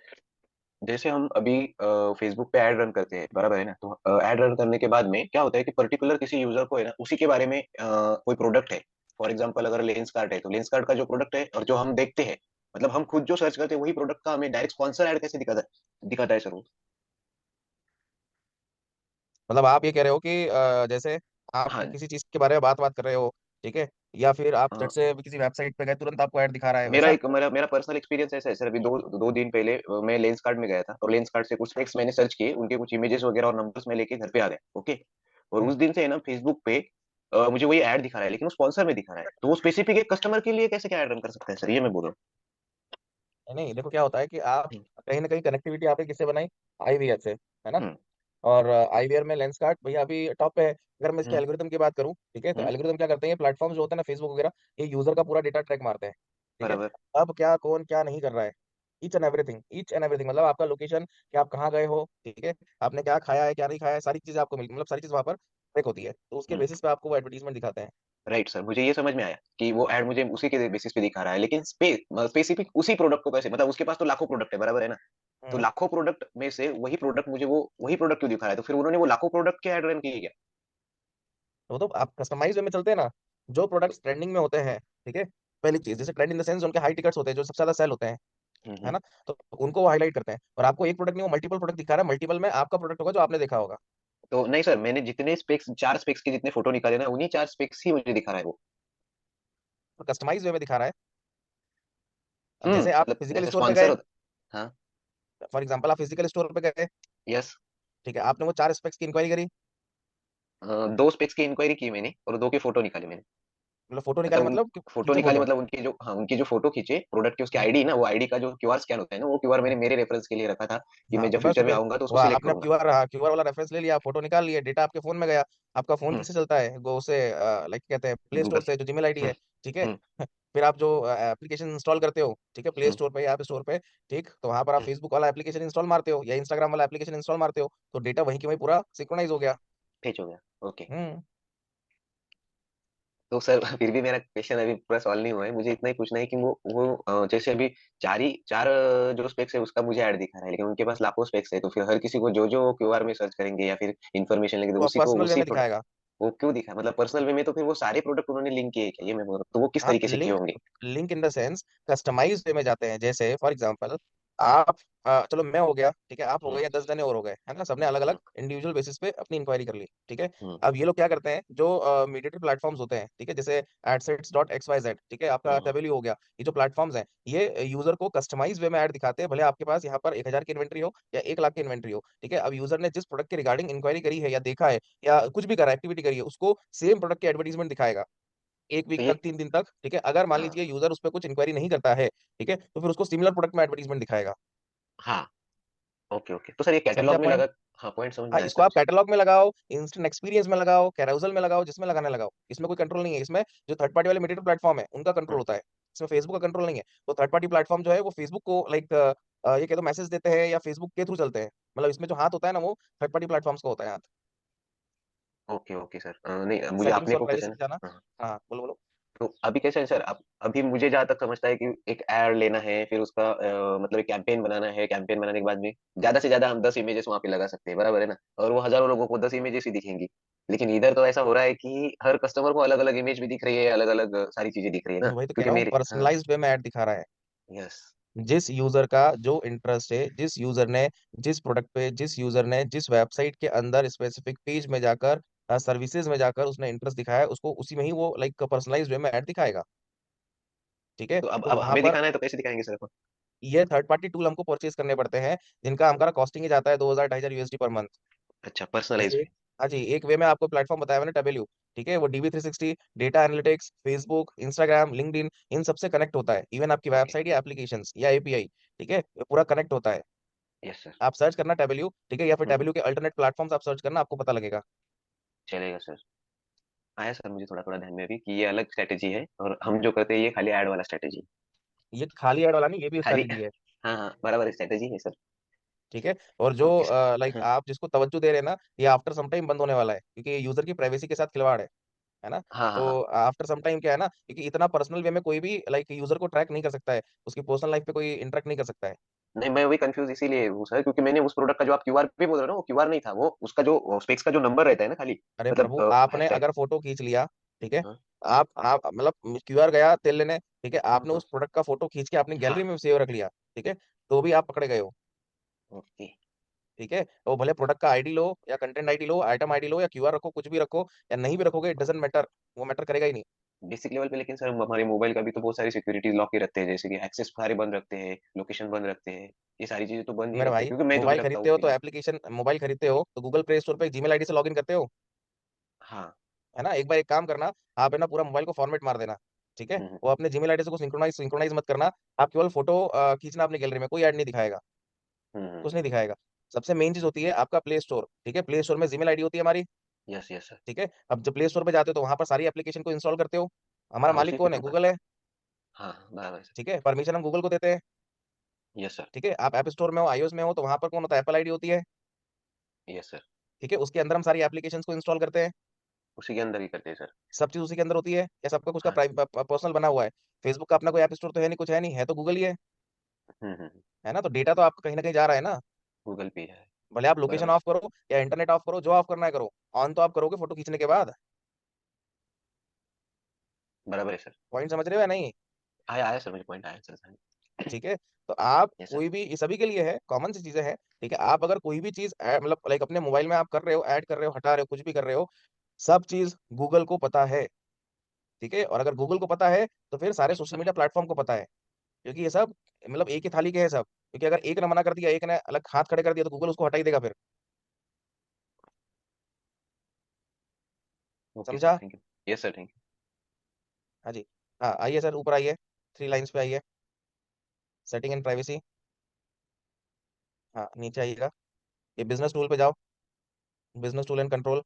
जैसे हम अभी फेसबुक पे ऐड रन करते हैं, बराबर है ना? तो ऐड रन करने के बाद में क्या होता है कि पर्टिकुलर किसी यूजर को है ना, उसी के बारे में कोई प्रोडक्ट है। फॉर एग्जांपल अगर लेंस कार्ट है तो लेंस कार्ट का जो प्रोडक्ट है और जो हम देखते हैं, मतलब हम खुद जो सर्च करते हैं वही प्रोडक्ट का हमें डायरेक्ट स्पॉन्सर ऐड कैसे दिखाता है सर वो? मतलब आप ये कह रहे हो कि जैसे आप हाँ। किसी चीज के बारे में बात बात कर रहे हो, ठीक है, या फिर आप अ, झट से किसी वेबसाइट पे गए, तुरंत आपको ऐड दिखा रहा है, मेरा वैसा? एक मेरा मेरा पर्सनल एक्सपीरियंस ऐसा है सर। अभी दो दिन पहले मैं लेंस कार्ट में गया था और लेंस कार्ट से कुछ स्पेक्स मैंने सर्च किए, उनके कुछ इमेजेस वगैरह और नंबर्स में लेके घर पे आ गए। ओके। और हम्म। उस दिन से है ना फेसबुक पे मुझे वही ऐड दिखा रहा है, लेकिन वो स्पॉन्सर में दिखा रहा है। तो वो स्पेसिफिक एक कस्टमर के लिए कैसे क्या ऐड रन कर सकते हैं सर, ये मैं बोल रहा नहीं, देखो क्या होता है कि आप हूँ। कहीं ना कहीं कनेक्टिविटी आपने किससे बनाई? आईवीआर से, है ना? हम्म। और आईवीआर में लेंस कार्ट भैया अभी टॉप पे है। अगर मैं इसके हम्म। एल्गोरिथम की बात करूं, ठीक है, तो हम्म। एल्गोरिथम क्या करते हैं, ये प्लेटफॉर्म जो होते हैं ना, फेसबुक वगैरह, ये यूजर का पूरा डेटा ट्रैक मारते हैं। ठीक है। बराबर। अब क्या कौन क्या नहीं कर रहा है, ईच एंड एवरीथिंग, मतलब आपका लोकेशन, कि आप कहाँ गए हो, ठीक है, आपने क्या खाया है क्या नहीं खाया है, सारी चीजें आपको मिल, मतलब सारी चीज वहां पर ट्रैक होती है, तो उसके हम्म। बेसिस पे आपको वो एडवर्टीजमेंट दिखाते हैं। राइट सर, मुझे ये समझ में आया कि वो ऐड मुझे उसी के बेसिस पे दिखा रहा है, लेकिन स्पेसिफिक उसी प्रोडक्ट को कैसे, मतलब उसके पास तो लाखों प्रोडक्ट है, बराबर है ना? तो हम्म। लाखों प्रोडक्ट में से वही प्रोडक्ट मुझे वो वही प्रोडक्ट क्यों दिखा रहा है? तो फिर उन्होंने वो लाखों प्रोडक्ट के ऐड रन किए क्या? तो आप कस्टमाइज वे में चलते हैं ना, जो प्रोडक्ट्स ट्रेंडिंग में होते हैं, ठीक है, पहली चीज, जैसे ट्रेंड इन द सेंस उनके हाई टिकट्स होते हैं, जो सबसे ज्यादा सेल होते हैं, है हम्म। ना, तो उनको वो हाईलाइट करते हैं। और आपको एक प्रोडक्ट नहीं, वो मल्टीपल प्रोडक्ट दिखा रहा है, मल्टीपल में आपका प्रोडक्ट होगा जो आपने देखा होगा। तो नहीं सर, मैंने जितने स्पेक्स, 4 स्पेक्स के जितने फोटो निकाले ना, उन्हीं 4 स्पेक्स ही मुझे दिखा रहा है वो। तो कस्टमाइज वे में दिखा रहा है। अब जैसे आप मतलब फिजिकल जैसे स्टोर पे स्पॉन्सर गए, होता। हाँ। फॉर एग्जाम्पल आप फिजिकल स्टोर पे गए, यस। ठीक है, आपने वो 4 स्पेक्स की इंक्वायरी करी, 2 स्पेक्स की इंक्वायरी की मैंने और 2 के फोटो निकाले मैंने। मतलब फोटो निकाले, मतलब उन मतलब फोटो खींचे निकाले, फोटो। मतलब उनकी जो, हाँ, उनकी जो फोटो खींचे प्रोडक्ट की, उसकी हम्म। आईडी ना, वो आईडी का जो क्यूआर स्कैन होता है ना, वो क्यूआर मैंने हम्म। मेरे रेफरेंस के लिए रखा था कि हाँ मैं तो जब बस, तो फ्यूचर में फिर आऊंगा तो उसको वो सिलेक्ट आपने अब करूंगा। क्यूआर वाला रेफरेंस ले लिया, फोटो निकाल लिए, डेटा आपके फोन में गया। आपका फोन हम्म। किससे चलता है, गो से, लाइक कहते हैं प्ले स्टोर गूगल। से, जो जीमेल आईडी हम्म। है, ठीक है। हम्म। फिर आप जो एप्लीकेशन इंस्टॉल करते हो, ठीक है, प्ले हम्म। स्टोर पे या ऐप स्टोर पे, ठीक, तो वहां पर आप हम्म। फेसबुक वाला एप्लीकेशन इंस्टॉल मारते हो या इंस्टाग्राम वाला एप्लीकेशन इंस्टॉल मारते हो, तो डेटा वहीं की वहीं पूरा सिंक्रोनाइज हो गया। ठीक हो गया। ओके। हम्म। तो सर फिर भी मेरा क्वेश्चन अभी पूरा सॉल्व नहीं हुआ है। मुझे इतना ही पूछना है कि वो जैसे अभी चार जो स्पेक्स है उसका मुझे ऐड दिखा रहा है, लेकिन उनके पास लाखों स्पेक्स है, तो फिर हर किसी को जो जो क्यूआर में सर्च करेंगे या फिर इन्फॉर्मेशन लेंगे, तो वो उसी को पर्सनल वे उसी में प्रोडक्ट, दिखाएगा। वो क्यों दिखा है? मतलब पर्सनल वे में तो फिर वो सारे प्रोडक्ट उन्होंने लिंक किए हैं क्या, ये मैं बोल रहा हूँ। तो वो किस हाँ, तरीके से किए लिंक, होंगे? Link in the sense customize way में जाते हैं। जैसे फॉर एग्जांपल आप, चलो मैं हो गया, ठीक है, आप हो हम्म। गए या 10 जने और हो गए, है ना, सबने हम्म। अलग हम्म। अलग इंडिविजुअल बेसिस पे अपनी इंक्वायरी कर ली, ठीक है। हम्म। अब ये लोग क्या करते हैं, जो मीडिएटेड प्लेटफॉर्म्स होते हैं, ठीक है, जैसे AdSets.xyz, ठीक है, आपका हम्म। टेबली हो गया, ये जो प्लेटफॉर्म्स हैं, ये यूजर को कस्टमाइज वे में ऐड दिखाते हैं, भले आपके पास यहाँ पर 1,000 की इन्वेंट्री हो या 1 लाख की इन्वेंट्री हो, ठीक है। अब यूजर ने जिस प्रोडक्ट के रिगार्डिंग इंक्वायरी करी है या देखा है या कुछ भी करा, एक्टिविटी करी है, उसको सेम प्रोडक्ट की एडवर्टीजमेंट दिखाएगा 1 वीक तो तक, ये, 3 दिन तक, ठीक है। अगर मान हाँ। लीजिए यूजर उस पर कुछ इंक्वायरी नहीं करता है, ठीक है, तो फिर उसको सिमिलर प्रोडक्ट में एडवर्टीजमेंट दिखाएगा। हाँ। ओके ओके, तो सर ये समझे कैटलॉग आप में पॉइंट? लगा। हाँ, पॉइंट समझ में हाँ, आया इसको सर आप मुझे। कैटलॉग में लगाओ, इंस्टेंट एक्सपीरियंस में लगाओ, कैराउजल में लगाओ, जिसमें लगाने लगाओ, इसमें कोई कंट्रोल नहीं है। इसमें जो थर्ड पार्टी वाले मीडिएटर प्लेटफॉर्म है उनका कंट्रोल हम्म। होता है, इसमें फेसबुक का कंट्रोल नहीं है। तो थर्ड पार्टी प्लेटफॉर्म जो है वो फेसबुक को लाइक ये कह दो मैसेज देते हैं या फेसबुक के थ्रू चलते हैं, मतलब इसमें जो हाथ होता है ना, वो थर्ड पार्टी प्लेटफॉर्म्स का होता है हाथ। ओके ओके सर, नहीं मुझे सेटिंग्स आपने और को कैसे प्राइवेसी ना। पे जाना। हाँ। हाँ, बोलो बोलो। तो अभी कैसे है सर, अब अभी मुझे जहां तक समझता है कि एक एड लेना है, फिर उसका मतलब एक कैंपेन बनाना है, कैंपेन बनाने के बाद में ज्यादा से ज्यादा हम 10 इमेजेस वहां पे लगा सकते हैं, बराबर है ना, और वो हजारों लोगों को 10 इमेजेस ही दिखेंगी। लेकिन इधर तो ऐसा हो रहा है कि हर कस्टमर को अलग अलग इमेज भी दिख रही है, अलग अलग सारी चीजें दिख रही है ना, मैं वही तो कह क्योंकि रहा हूँ, मेरे, हाँ। पर्सनलाइज्ड वे में ऐड दिखा रहा है। यस। जिस यूजर का जो इंटरेस्ट है, जिस यूजर ने जिस प्रोडक्ट पे, जिस यूजर ने जिस वेबसाइट के अंदर स्पेसिफिक पेज में जाकर, सर्विसेज में जाकर उसने इंटरेस्ट दिखाया है, उसको उसी में ही वो लाइक पर्सनलाइज्ड वे में ऐड दिखाएगा। ठीक है, तो अब तो अब वहां हमें पर दिखाना है तो कैसे दिखाएंगे सर? ये थर्ड पार्टी टूल हमको परचेज करने पड़ते हैं, जिनका हमारा कॉस्टिंग ही जाता है 2,000 2,500 USD पर मंथ। अच्छा, जैसे पर्सनलाइज एक, हाँ जी, एक वे में आपको प्लेटफॉर्म बताया मैंने, डब्ल्यू, ठीक है, वो DV360 data analytics, Facebook, Instagram, LinkedIn, इन सबसे कनेक्ट होता है, इवन आपकी ओके। वेबसाइट या एप्लीकेशंस या API। ठीक है, ये पूरा कनेक्ट होता है। Yes sir. आप सर्च करना डब्ल्यू, ठीक है, या फिर हम्म। डब्ल्यू के अल्टरनेट प्लेटफॉर्म्स आप सर्च करना, आपको पता लगेगा। चलेगा सर। आया सर मुझे थोड़ा थोड़ा ध्यान में अभी कि ये अलग स्ट्रेटेजी है, और हम जो करते हैं ये खाली ऐड वाला स्ट्रेटेजी। ये खाली ऐड वाला नहीं, ये भी खाली स्ट्रैटेजी है। हाँ हाँ, बराबर स्ट्रेटेजी है सर। ठीक है, और जो ओके सर। लाइक हाँ आप जिसको तवज्जो दे रहे हैं ना, ये आफ्टर सम टाइम बंद होने वाला है, क्योंकि ये यूजर की प्राइवेसी के साथ खिलवाड़ है ना। हाँ हाँ तो हाँ। आफ्टर सम टाइम क्या है ना, क्योंकि इतना पर्सनल वे में कोई भी लाइक यूजर को ट्रैक नहीं कर सकता है, उसकी पर्सनल लाइफ पे कोई इंटरेक्ट नहीं कर सकता है। नहीं, मैं वही कंफ्यूज इसीलिए हूँ सर, क्योंकि मैंने उस प्रोडक्ट का जो आप क्यूआर पे बोल रहे हो ना, वो क्यूआर नहीं था, वो उसका जो स्पेक्स का जो नंबर रहता है ना खाली, अरे मतलब प्रभु, आपने है। अगर फोटो खींच लिया, ठीक है, हाँ आप मतलब QR गया तेल लेने, ठीक है, आपने हाँ उस प्रोडक्ट का फोटो खींच के अपनी हाँ। गैलरी में सेव रख लिया, ठीक है, तो भी आप पकड़े गए हो। ओके। ठीक है, तो भले प्रोडक्ट का ID लो या कंटेंट ID लो, आइटम ID लो या QR रखो, कुछ भी रखो या नहीं भी रखोगे, इट डजेंट मैटर, वो मैटर करेगा ही नहीं। बेसिक लेवल पे लेकिन सर हमारे मोबाइल का भी तो बहुत सारी सिक्योरिटीज लॉक ही रखते हैं, जैसे कि एक्सेस सारे बंद रखते हैं, लोकेशन बंद रखते हैं, ये सारी चीजें तो बंद ही मेरे रखते हैं, भाई, क्योंकि मैं तो भी मोबाइल रखता खरीदते हूँ हो तो फिलहाल। एप्लीकेशन, मोबाइल खरीदते हो तो गूगल प्ले स्टोर पे Gmail ID से लॉगिन करते हो, हाँ। है ना। एक बार एक काम करना, आप है ना पूरा मोबाइल को फॉर्मेट मार देना, ठीक है, हम्म वो अपने Gmail ID से को सिंक्रोनाइज सिंक्रोनाइज मत करना। आप केवल फोटो खींचना अपनी गैलरी में, कोई ऐड नहीं दिखाएगा, कुछ नहीं दिखाएगा। सबसे मेन चीज होती है आपका प्ले स्टोर, ठीक है, प्ले स्टोर में Gmail ID होती है हमारी। Yes yes sir. ठीक है, अब जब प्ले स्टोर पे जाते हो तो वहां पर सारी एप्लीकेशन को इंस्टॉल करते हो। हमारा हाँ मालिक उसी पे कौन है? तो गूगल है। हाँ बराबर है सर। ठीक है, परमिशन हम गूगल को देते हैं। Yes sir. ठीक है, आप ऐप स्टोर में हो, iOS में हो, तो वहां पर कौन होता है? Apple ID होती है। Yes sir. ठीक है, उसके अंदर हम सारी एप्लीकेशन को इंस्टॉल करते हैं। उसी के अंदर ही करते हैं सर। सब चीज उसी के अंदर होती है, या सबका कुछ का हाँ। पर्सनल बना हुआ है? फेसबुक का अपना कोई ऐप स्टोर तो है नहीं, कुछ है नहीं, है तो गूगल ही हम्म। है ना। तो डेटा तो आपका कहीं ना कहीं जा रहा है ना। गूगल पे है। भले आप लोकेशन बराबर है ऑफ सर। करो या इंटरनेट ऑफ करो, जो ऑफ करना है करो, ऑन तो आप करोगे फोटो खींचने के बाद। बराबर है सर। पॉइंट समझ रहे हो या नहीं? आया आया सर, मुझे पॉइंट आया सर। ठीक है, तो आप यस सर। कोई भी, ये सभी के लिए है, कॉमन सी चीजें हैं। ठीक है, आप अगर कोई भी चीज मतलब लाइक अपने मोबाइल में आप कर रहे हो, ऐड कर रहे हो, हटा रहे हो, कुछ भी कर रहे हो, सब चीज गूगल को पता है। ठीक है, और अगर गूगल को पता है तो फिर सारे सोशल सर। मीडिया प्लेटफॉर्म को पता है, क्योंकि ये सब मतलब एक ही थाली के है सब। क्योंकि अगर एक ने मना कर दिया, एक ने अलग हाथ खड़े कर दिया, तो गूगल उसको हटा ही देगा फिर। ओके सर, समझा? Thank you. Yes sir, thank हाँ जी। हाँ, आइए सर, ऊपर आइए, 3 लाइन्स पे आइए, सेटिंग एंड प्राइवेसी। हाँ, नीचे आइएगा, ये बिजनेस टूल पे जाओ, बिजनेस टूल एंड कंट्रोल।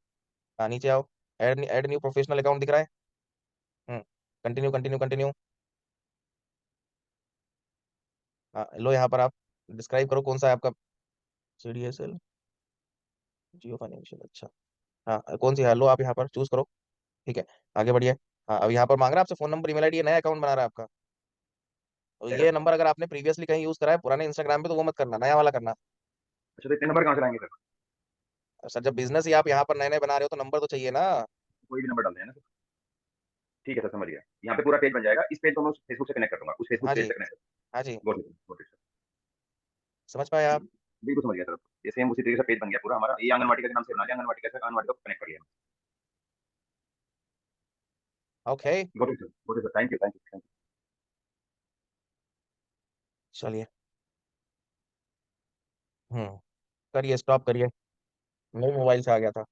हाँ, नीचे आओ, ऐड न्यू प्रोफेशनल अकाउंट दिख रहा है। Continue continue continue. हाँ, लो यहाँ पर आप डिस्क्राइब करो कौन सा है आपका। CDSL, जियो फाइनेंशियल, अच्छा। हाँ, कौन सी है, लो आप यहाँ पर चूज करो। ठीक है, आगे बढ़िए। हाँ, अब यहाँ पर मांग रहा है आपसे फोन नंबर, ईमेल आईडी, नया अकाउंट बना रहा है आपका। तो रहेगा ये सर। नंबर अगर आपने प्रीवियसली कहीं यूज करा है पुराने इंस्टाग्राम पे, तो वो मत करना, नया वाला करना। अच्छा, तो इतने नंबर कहाँ से लाएंगे सर? सर, जब बिजनेस ही आप यहाँ पर नए नए बना रहे हो तो नंबर तो चाहिए ना। कोई भी नंबर डाल दें ना सर? ठीक है सर, समझ गया। यहाँ पे पूरा पेज बन जाएगा, इस पेज को मैं उस फेसबुक से कनेक्ट कर दूंगा, उस फेसबुक हाँ पेज जी, से कनेक्ट हाँ जी, कर। Got it sir. समझ पाए आप? बिल्कुल समझ गया सर। ये सेम उसी तरीके से पेज बन गया पूरा हमारा। ये आंगनवाड़ी का नाम से बना लिया, आंगनवाड़ी का सर, आंगनवाड़ी को कनेक्ट कर लिया। Okay, got it sir, got it sir, thank you thank you thank चलिए। करिए, स्टॉप करिए, मेरे मोबाइल से आ गया था।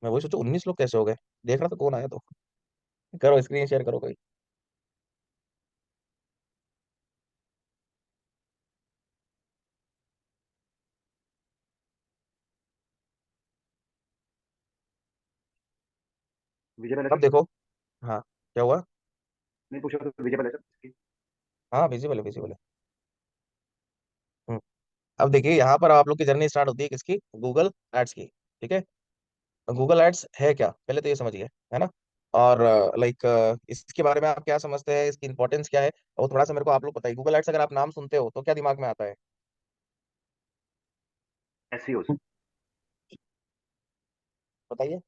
मैं वही सोचू 19 लोग कैसे हो गए, देख रहा था कौन आया तो। करो स्क्रीन शेयर करो कोई। यू। विजिबल है अब सर? देखो। हाँ, क्या हुआ? नहीं पूछा तो विजिबल है सर? हाँ, विजिबल है, विजिबल है। हम्म, अब देखिए यहाँ पर आप लोग की जर्नी स्टार्ट होती है किसकी? गूगल एड्स की। ठीक है, गूगल एड्स है क्या, पहले तो ये समझिए, है ना। और लाइक इसके बारे में आप क्या समझते हैं, इसकी इंपॉर्टेंस क्या है, और थोड़ा सा मेरे को आप लोग बताइए। गूगल एड्स अगर आप नाम सुनते हो तो क्या दिमाग में आता है? एसईओ से। बताइए।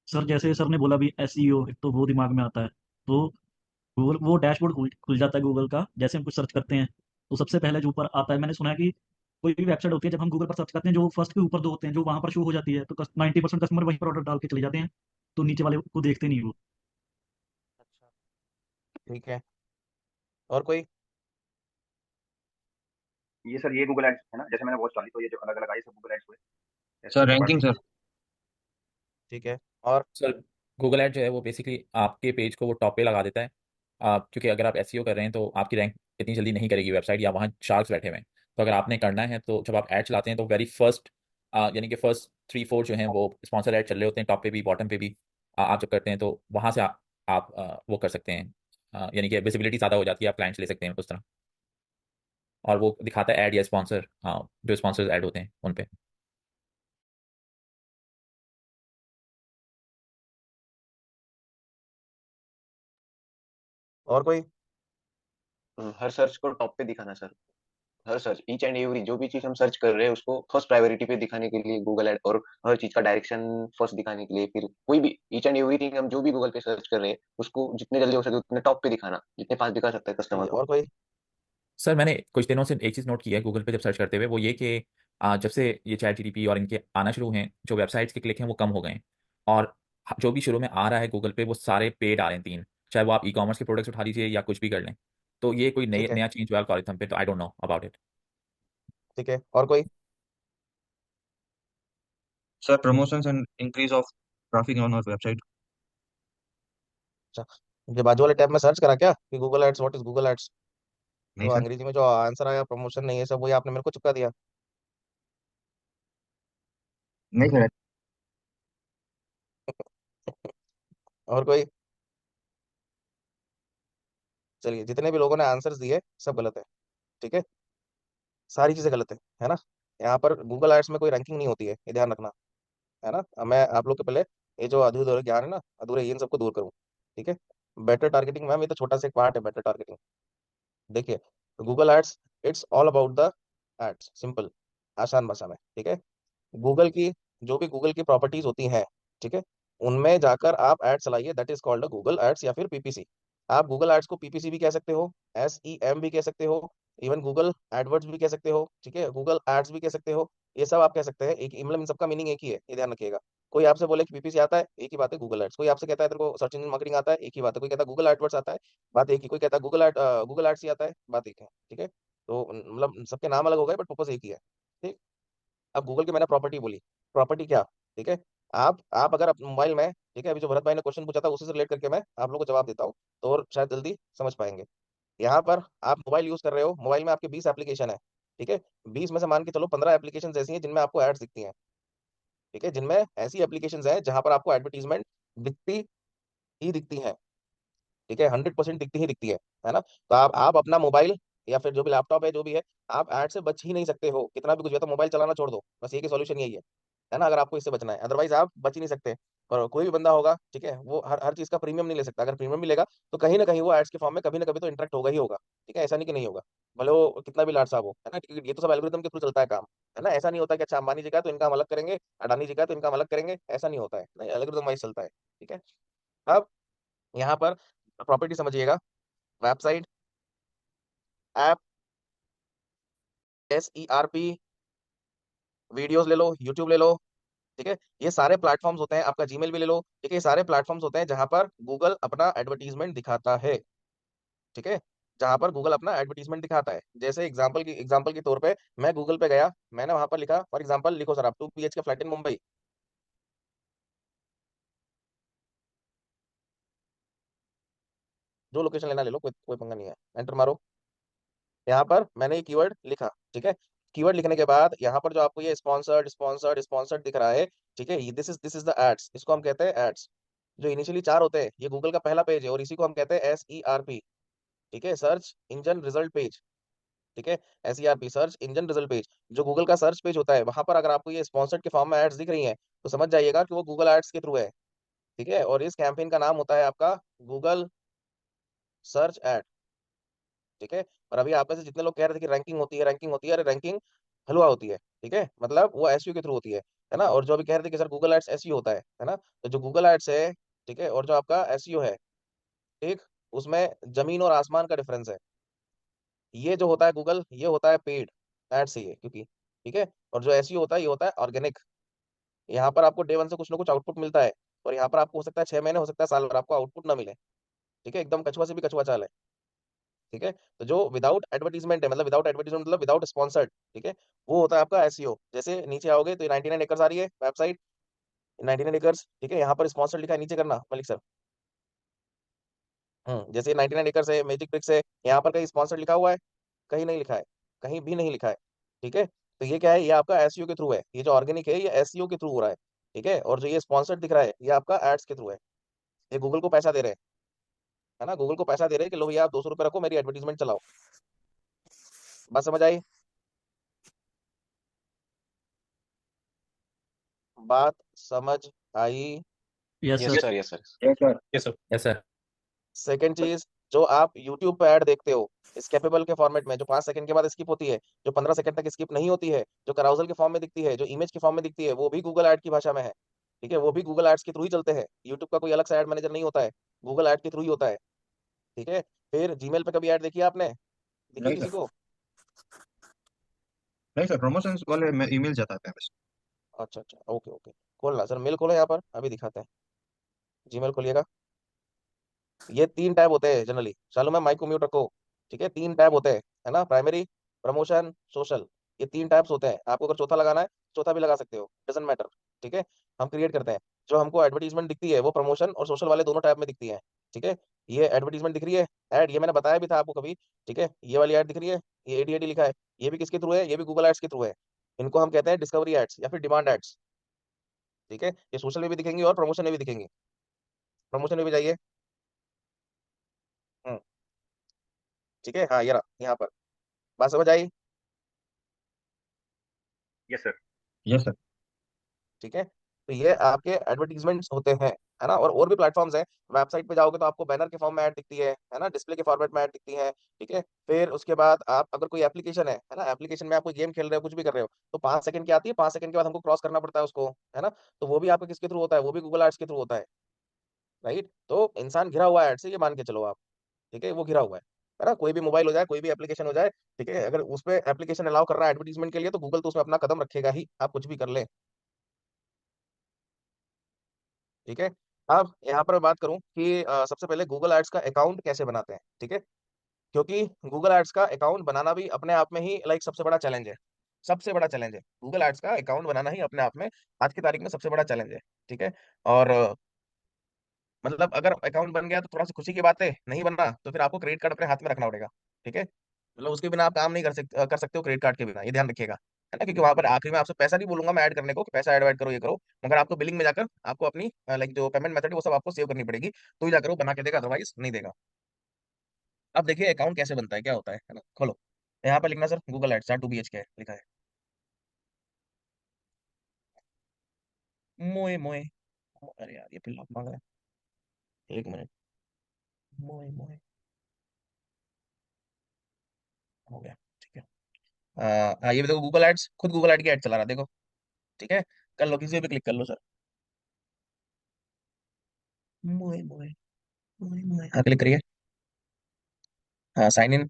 सर जैसे सर ने बोला भी एसईओ, तो वो दिमाग में आता है। तो गूगल वो डैशबोर्ड खुल जाता है गूगल का, जैसे हम कुछ सर्च करते हैं तो सबसे पहले जो ऊपर आता है, मैंने सुना है कि कोई भी वेबसाइट होती है, जब हम गूगल पर सर्च करते हैं जो फर्स्ट के ऊपर दो होते हैं जो वहां पर शो हो जाती है, तो 90% कस्टमर वहीं पर ऑर्डर डाल के चले जाते हैं, तो नीचे वाले को देखते नहीं वो। अच्छा, ठीक है। और कोई? ये सर ये गूगल एड्स है ना, जैसे मैंने वॉच डाली तो ये जो अलग अलग आई सब गूगल एड्स हुए, सर ऐसे पार्ट रैंकिंग दिखते सर। हैं। ठीक है। और सर गूगल ऐड जो है वो बेसिकली आपके पेज को वो टॉप पे लगा देता है। आप क्योंकि अगर आप एसईओ कर रहे हैं तो आपकी रैंक इतनी जल्दी नहीं करेगी वेबसाइट, या वहाँ शार्क्स बैठे हुए हैं। तो अगर आपने करना है तो जब आप ऐड चलाते हैं तो वेरी फर्स्ट यानी कि फर्स्ट 3-4 जो हैं वो स्पॉन्सर ऐड चल रहे होते हैं, टॉप पे भी बॉटम पे भी। आप जब करते हैं तो वहाँ से आप वो कर सकते हैं। यानी कि विजिबिलिटी ज़्यादा हो जाती है, आप क्लाइंट्स ले सकते हैं उस तरह। और वो दिखाता है ऐड या स्पॉन्सर, जो स्पॉन्सर्स ऐड होते हैं उन पे। और कोई? हर सर्च को टॉप पे दिखाना sir. Her search each and every जो भी चीज हम सर्च कर रहे हैं उसको फर्स्ट प्रायोरिटी पे दिखाने के लिए गूगल एड, और हर चीज का डायरेक्शन फर्स्ट दिखाने के लिए, फिर कोई भी ईच एंड एवरीथिंग हम जो भी गूगल पे सर्च कर रहे हैं उसको जितने जल्दी हो सके उतने टॉप पे दिखाना, जितने फास्ट दिखा सकता है सही कस्टमर है। को। और कोई? सर मैंने कुछ दिनों से एक चीज़ नोट की है गूगल पे जब सर्च करते हुए, वो ये कि जब से ये चैट जीटीपी और इनके आना शुरू हैं, जो वेबसाइट्स के क्लिक हैं वो कम हो गए हैं। और जो भी शुरू में आ रहा है गूगल पे वो सारे पेड आ रहे हैं, 3, चाहे वो आप ई कॉमर्स के प्रोडक्ट्स उठा लीजिए या कुछ भी कर लें। तो ये कोई नई ठीक है। नया चेंज हुआ एल्गोरिथम पे, तो I don't know about it. ठीक है। और कोई? Sir promotions and increase of traffic on our website. अच्छा, ये बाजू वाले टैब में सर्च करा क्या कि Google ads, what is Google ads? नहीं तो सर। अंग्रेजी में जो आंसर आया प्रमोशन नहीं है सब, वही आपने मेरे को चिपका दिया। नहीं सर। और कोई? चलिए, जितने भी लोगों ने आंसर्स दिए सब गलत है। ठीक है, सारी चीजें गलत है ना। यहाँ पर गूगल एड्स में कोई रैंकिंग नहीं होती है, ये ध्यान रखना, है ना। अब मैं आप लोग के पहले ये जो अधूरे ज्ञान है ना, अधूरे इन सबको दूर करूँ। ठीक है। बेटर टारगेटिंग मैम, ये तो छोटा सा एक पार्ट है बेटर टारगेटिंग। देखिए, Google ads, it's all about the ads, simple, आसान भाषा में। ठीक है। गूगल की जो भी गूगल की प्रॉपर्टीज होती हैं, ठीक है, उनमें जाकर आप एड चलाइए, that is called Google ads या फिर पीपीसी। आप गूगल एड्स को पीपीसी भी कह सकते हो, SEM भी कह सकते हो, इवन गूगल एडवर्ड्स भी कह सकते हो, ठीक है, गूगल एड्स भी कह सकते हो। ये सब आप कह सकते हैं, एक मतलब इन सबका मीनिंग एक ही है, ये ध्यान रखिएगा। कोई आपसे बोले कि पीपीसी आता है, एक ही बात है गूगल एड्स। कोई आपसे कहता है तेरे को सर्च इंजन मार्केटिंग आता है, एक ही बात है। कोई कहता है गूगल एडवर्ड्स आता है, बात एक ही। कोई कहता है गूगल एड्स ही आता है, बात एक है। ठीक है। तो मतलब सबके नाम अलग हो गए बट पर्पस एक ही है। ठीक। अब गूगल की मैंने प्रॉपर्टी बोली, प्रॉपर्टी क्या? ठीक है। आप अगर अपने मोबाइल में, ठीक है, अभी जो भरत भाई ने क्वेश्चन पूछा था उसी से रिलेट करके मैं आप लोगों को जवाब देता हूँ, तो और शायद जल्दी समझ पाएंगे। यहाँ पर आप मोबाइल यूज कर रहे हो, मोबाइल में आपके 20 एप्लीकेशन है। ठीक है। 20 में से मान के चलो 15 एप्लीकेशन ऐसी हैं जिनमें आपको एड्स दिखती हैं। ठीक है, जिनमें ऐसी एप्लीकेशन है जहां पर आपको एडवर्टीजमेंट दिखती ही दिखती है। ठीक है, 100% दिखती ही दिखती है ना। तो आप अपना मोबाइल या फिर जो भी लैपटॉप है जो भी है, आप ऐड से बच ही नहीं सकते हो, कितना भी कुछ हो तो मोबाइल चलाना छोड़ दो, बस ये की सॉल्यूशन यही है ना। अगर आपको इससे बचना है, अदरवाइज आप बच ही नहीं सकते। और कोई भी बंदा होगा, ठीक है, वो हर हर चीज का प्रीमियम नहीं ले सकता। अगर प्रीमियम मिलेगा तो कहीं ना कहीं वो एड्स के फॉर्म में कभी ना कभी तो इंटरेक्ट होगा ही होगा। ठीक है, ऐसा नहीं कि नहीं होगा, भले वो कितना भी लाट साहब हो, है ना, क्योंकि ये तो सब एल्गोरिथम के थ्रू चलता है काम, है ना। ऐसा नहीं होता कि अच्छा अंबानी जी का है तो इनका हम अलग करेंगे, अडानी जी का है तो इनका हम अलग करेंगे, ऐसा नहीं होता है, नहीं, एल्गोरिथम वाइज चलता है। ठीक है। अब यहाँ पर प्रॉपर्टी समझिएगा, वेबसाइट, ऐप, SERP, वीडियोस ले लो, यूट्यूब ले लो। ठीक है, ये सारे प्लेटफॉर्म्स होते हैं, आपका जीमेल भी ले लो। ठीक है, ये सारे प्लेटफॉर्म्स होते हैं जहां पर गूगल अपना एडवर्टीजमेंट दिखाता है। ठीक है, जहां पर गूगल अपना एडवर्टीजमेंट दिखाता है। जैसे एग्जांपल के तौर पे मैं गूगल पे गया, मैंने वहां पर लिखा, फॉर एग्जांपल लिखो सर आप 2 BHK फ्लैट इन मुंबई। जो लोकेशन लेना ले लो, कोई कोई पंगा नहीं है, एंटर मारो। यहाँ पर मैंने ये कीवर्ड लिखा। ठीक है, कीवर्ड लिखने के बाद यहाँ पर जो आपको ये स्पॉन्सर्ड स्पॉन्सर्ड स्पॉन्सर्ड दिख रहा है, ठीक है, दिस इज द एड्स, इसको हम कहते हैं एड्स। जो इनिशियली 4 होते हैं, ये गूगल का पहला पेज है और इसी को हम कहते हैं SERP। ठीक है, सर्च इंजन रिजल्ट पेज। ठीक है। SERP, search engine result page, जो गूगल का सर्च पेज होता है, वहां पर अगर आपको ये स्पॉन्सर्ड के फॉर्म में एड्स दिख रही हैं तो समझ जाइएगा कि वो गूगल एड्स के थ्रू है। ठीक है। और इस कैंपेन का नाम होता है आपका गूगल सर्च एड। ठीक है। और अभी आप में से जितने लोग कह रहे थे कि रैंकिंग होती है, रैंकिंग होती है, अरे रैंकिंग हलवा होती है। ठीक है, मतलब वो एसईओ के थ्रू होती है ना। और जो अभी कह रहे थे कि सर गूगल एड्स एसईओ होता है ना, तो जो गूगल एड्स है, ठीक है, और जो आपका एसईओ है, ठीक, उसमें जमीन और आसमान का डिफरेंस है। ये जो होता है गूगल, ये होता है पेड एड से, ये क्योंकि, ठीक है। और जो एसईओ होता है, ये होता है ऑर्गेनिक। यहाँ पर आपको डे वन से कुछ ना कुछ आउटपुट मिलता है, और यहाँ पर आपको हो सकता है 6 महीने, हो सकता है साल भर आपको आउटपुट ना मिले। ठीक है, एकदम कछुआ से भी कछुआ चाल है। ठीक है। तो जो विदाउट एडवर्टीजमेंट है, मतलब विदाउट एडवर्टीजमेंट मतलब विदाउट स्पॉन्सर्ड, ठीक है, वो होता है आपका एसईओ। जैसे नीचे आओगे तो 99 एकर्स आ रही है वेबसाइट, 99 एकर्स, ठीक है। यहाँ पर स्पॉन्सर्ड लिखा है, नीचे करना मलिक सर। जैसे 99 एकर्स है, मैजिक ब्रिक्स है, यहाँ पर कहीं स्पॉन्सर्ड लिखा हुआ है? कहीं नहीं लिखा है, कहीं भी नहीं लिखा है। ठीक है। तो ये क्या है, ये आपका एसईओ के थ्रू है। ये जो ऑर्गेनिक है, ये एसईओ के थ्रू हो रहा है। ठीक है। और जो ये स्पॉन्सर्ड दिख रहा है, ये आपका एड्स के थ्रू है। ये गूगल को पैसा दे रहे हैं, है ना, गूगल को पैसा दे रहे हैं कि लो भैया आप 200 रुपये रखो, मेरी एडवर्टीजमेंट चलाओ। बात समझ आई? बात समझ आई? Yes yes sir. Sir, yes sir. Yes, sir. Yes sir, yes sir. Second चीज, जो आप यूट्यूब पे ऐड देखते हो स्केपेबल के फॉर्मेट में, जो 5 सेकंड के बाद स्किप होती है, जो 15 सेकंड तक स्किप नहीं होती है, जो कराउजल के फॉर्म में दिखती है, जो इमेज के फॉर्म में दिखती है, वो भी गूगल ऐड की भाषा में है। ठीक है, वो भी गूगल एड्स के थ्रू ही चलते हैं। यूट्यूब का कोई अलग से ऐड मैनेजर नहीं होता है, गूगल ऐड के थ्रू ही होता है। ठीक है। फिर जीमेल पे कभी ऐड देखी है आपने? दिखी नहीं किसी सर, को? नहीं सर, प्रमोशंस वाले में ईमेल जाता है बस। अच्छा अच्छा, ओके ओके। खोलना सर, मेल खोलो यहाँ पर, अभी दिखाते हैं। जीमेल खोलिएगा। ये 3 टैब होते हैं जनरली, चालू में माइक को म्यूट रखो। ठीक है, 3 टैब होते हैं, है ना, प्राइमरी, प्रमोशन, सोशल। ये 3 टैब्स होते हैं। आपको अगर चौथा लगाना है, चौथा भी लगा सकते हो, डजेंट मैटर। ठीक है। हम क्रिएट करते हैं। जो हमको एडवर्टीजमेंट दिखती है वो प्रमोशन और सोशल वाले दोनों टैब में दिखती है। ठीक है। ये एडवर्टीजमेंट दिख रही है, ऐड, ये मैंने बताया भी था आपको कभी। ठीक है, ये वाली ऐड दिख रही है, ये AD लिखा है, ये भी किसके थ्रू है? ये भी गूगल एड्स के थ्रू है। इनको हम कहते हैं डिस्कवरी एड्स या फिर डिमांड एड्स। ठीक है, ये सोशल में भी दिखेंगी और प्रमोशन में भी दिखेंगी। प्रमोशन में भी जाइए। हम्म, ठीक है, हाँ, ये रहा यहाँ पर। बात समझ आई? Yes sir. Yes sir. ठीक है। तो ये आपके एडवर्टीजमेंट्स होते हैं, है ना। और भी प्लेटफॉर्म्स हैं। वेबसाइट पे जाओगे तो आपको बैनर के फॉर्म में ऐड दिखती है ना, डिस्प्ले के फॉर्मेट में ऐड दिखती है। ठीक है। फिर उसके बाद आप अगर कोई एप्लीकेशन है ना, एप्लीकेशन में आप कोई गेम खेल रहे हो, कुछ भी कर रहे हो, तो 5 सेकंड की आती है, 5 सेकंड के बाद हमको क्रॉस करना पड़ता है उसको, है ना। तो वो भी आपके किसके थ्रू होता है? वो भी गूगल एड्स के थ्रू होता है। राइट। तो इंसान घिरा हुआ है एड से, ये मान के चलो आप। ठीक है, वो घिरा हुआ है ना। कोई भी मोबाइल हो जाए, कोई भी एप्लीकेशन हो जाए, ठीक है, अगर उस पे एप्लीकेशन अलाउ कर रहा है एडवर्टीजमेंट के लिए, तो गूगल तो उसमें अपना कदम रखेगा ही, आप कुछ भी कर लें। ठीक है। अब यहाँ पर मैं बात करूं कि सबसे पहले गूगल एड्स का अकाउंट कैसे बनाते हैं। ठीक है, क्योंकि गूगल एड्स का अकाउंट बनाना भी अपने आप में ही लाइक सबसे बड़ा चैलेंज है। सबसे बड़ा चैलेंज है गूगल एड्स का अकाउंट बनाना ही अपने आप में आज की तारीख में सबसे बड़ा चैलेंज है। ठीक है। और मतलब अगर अकाउंट बन गया तो थोड़ा सा खुशी की बात है, नहीं बनना तो फिर आपको क्रेडिट कार्ड अपने हाथ में रखना पड़ेगा। ठीक है, मतलब उसके बिना आप काम नहीं कर सकते हो क्रेडिट कार्ड के बिना, ये ध्यान रखिएगा, है ना। क्योंकि वहां पर आखिरी में आपसे पैसा नहीं बोलूंगा मैं ऐड करने को कि पैसा ऐड करो, ये करो, मगर आपको बिलिंग में जाकर आपको अपनी लाइक जो पेमेंट मेथड है वो सब आपको सेव करनी पड़ेगी, तो ही जाकर वो बना के देगा, अदरवाइज नहीं देगा। अब देखिए अकाउंट कैसे बनता है, क्या होता है ना। खोलो, यहाँ पर लिखना सर गूगल एड्स 2BHK है लिखा है। मोए मोए, अरे यार ये फिर लॉक मांग रहा है, 1 मिनट। मोए मोए, हो गया। ठीक है। हाँ, ये भी देखो गूगल एड्स, खुद गूगल एड की एड चला रहा है, देखो। ठीक है, कर लो, किसी पे क्लिक कर लो सर। मोए मोए, मोए मोए, हाँ क्लिक करिए। हाँ, साइन इन।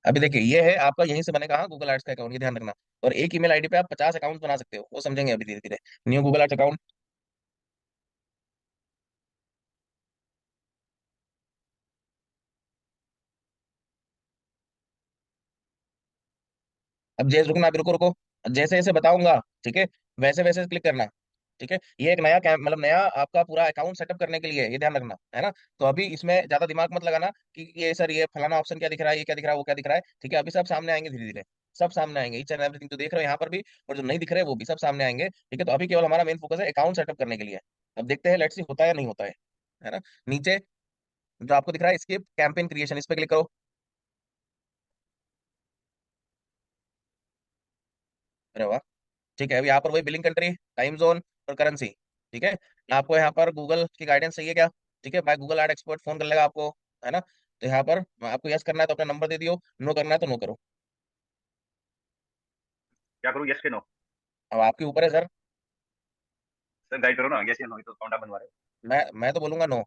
अभी देखिए ये है आपका, यहीं से बनेगा, हाँ, गूगल एड्स का अकाउंट, ये ध्यान रखना। और एक ईमेल आईडी पे आप 50 अकाउंट बना सकते हो, वो समझेंगे अभी धीरे धीरे। New Google ads account. अब जैसे रुकना, अभी रुको रुको, जैसे जैसे बताऊंगा, ठीक है, वैसे वैसे क्लिक करना। ठीक है, ये एक नया कैम मतलब नया आपका पूरा अकाउंट सेटअप करने के लिए है, ये ध्यान रखना, है ना। तो अभी इसमें ज्यादा दिमाग मत लगाना कि ये सर ये फलाना ऑप्शन क्या दिख रहा है, ये क्या दिख रहा है, वो क्या दिख रहा है। ठीक है, अभी सब सामने आएंगे धीरे धीरे, सब सामने आएंगे, ईच एंड एवरीथिंग जो देख रहे हो यहाँ पर भी, और जो नहीं दिख रहे हैं वो भी सब सामने आएंगे। ठीक है, तो अभी केवल हमारा मेन फोकस है अकाउंट सेटअप करने के लिए। अब देखते हैं, लेट्स सी होता है या नहीं होता है ना। नीचे जो आपको दिख रहा है स्किप कैंपेन क्रिएशन, इस पे क्लिक करो। अरे वाह, ठीक है। अब यहाँ पर वही बिलिंग कंट्री, टाइम जोन और करेंसी। ठीक है, आपको यहाँ पर गूगल की गाइडेंस चाहिए क्या? ठीक है, by Google ad expert phone कर लेगा आपको, है ना? तो यहाँ पर आपको यस करना है तो अपना नंबर दे दियो, नो करना है तो नो करो। क्या करूँ, यस के नो? अब आपके ऊपर है सर। सर गाइड करो ना, यस या नो, तो अकाउंट आप बनवा रहे हो। मैं तो बोलूंगा नो।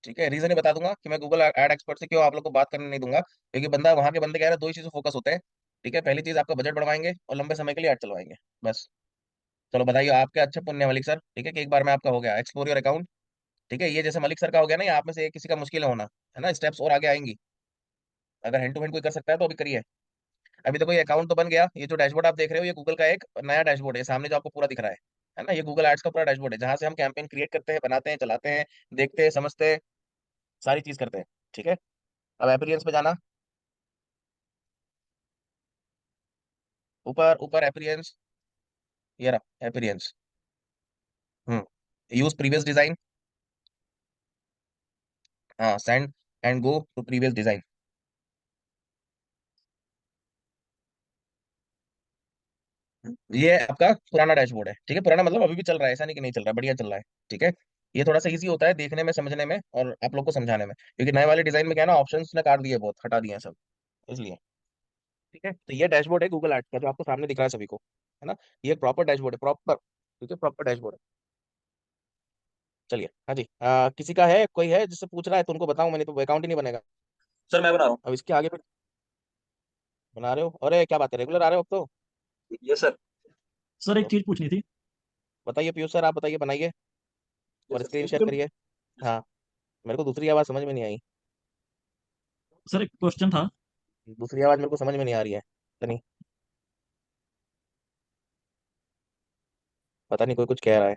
ठीक है, रीजन ही बता दूंगा कि मैं गूगल एड एक्सपर्ट से क्यों आप लोग को बात करने नहीं दूंगा, क्योंकि बंदा वहां के बंदे कह रहे हैं दो ही चीजों फोकस होते हैं। ठीक है, पहली चीज आपका बजट बढ़वाएंगे और लंबे समय के लिए ऐड चलवाएंगे, बस। चलो बताइए, आपके अच्छे पुण्य मलिक सर। ठीक है, कि एक बार में आपका हो गया एक्सप्लोर योर अकाउंट। ठीक है, ये जैसे मलिक सर का हो गया ना, ये आप में से किसी का मुश्किल है होना, है ना? स्टेप्स और आगे आएंगी। अगर हैंड टू हैंड कोई कर सकता है तो अभी करिए। अभी तो कोई अकाउंट तो बन गया। ये जो डैशबोर्ड आप देख रहे हो, ये गूगल का एक नया डैशबोर्ड है, सामने जो आपको पूरा दिख रहा है ना? ये गूगल एड्स का पूरा डैशबोर्ड है, जहां से हम कैंपेन क्रिएट करते हैं, बनाते हैं, चलाते हैं, देखते हैं, समझते हैं, सारी चीज करते हैं। ठीक है, अब एपीरियंस पे जाना। ऊपर ऊपर एपीरियंस, ये रहा experience. Hmm, use previous design. हाँ, send and go to previous design. ये आपका पुराना डैशबोर्ड है। ठीक है, पुराना मतलब अभी भी चल रहा है, ऐसा नहीं कि नहीं चल रहा है, बढ़िया चल रहा है। ठीक है, ये थोड़ा सा इजी होता है देखने में, समझने में और आप लोग को समझाने में, क्योंकि नए वाले डिजाइन में क्या है ना, ऑप्शंस ने काट दिए, बहुत हटा दिए हैं सब, इसलिए। ठीक है, तो ये डैशबोर्ड है गूगल एड्स का, जो आपको सामने दिख रहा है सभी को, है ना? ये एक प्रॉपर डैशबोर्ड है, प्रॉपर। ठीक है, प्रॉपर डैशबोर्ड है। चलिए, हाँ जी, किसी का है, कोई है जिससे पूछ रहा है तो उनको बताऊं, मैंने तो अकाउंट ही नहीं बनेगा। सर मैं बना रहा हूँ। अब इसके आगे फिर बना रहे हो? अरे क्या बात है, रेगुलर आ रहे हो अब तो। Yes sir. सर एक तो चीज़ पूछनी थी। बताइए पीयूष सर, आप बताइए, बनाइए और यस स्क्रीन शेयर सर। करिए। हाँ, मेरे को दूसरी आवाज़ समझ में नहीं आई। सर एक क्वेश्चन था। दूसरी आवाज़ मेरे को समझ में नहीं आ रही है, पता नहीं। पता नहीं, कोई कुछ कह रहा है।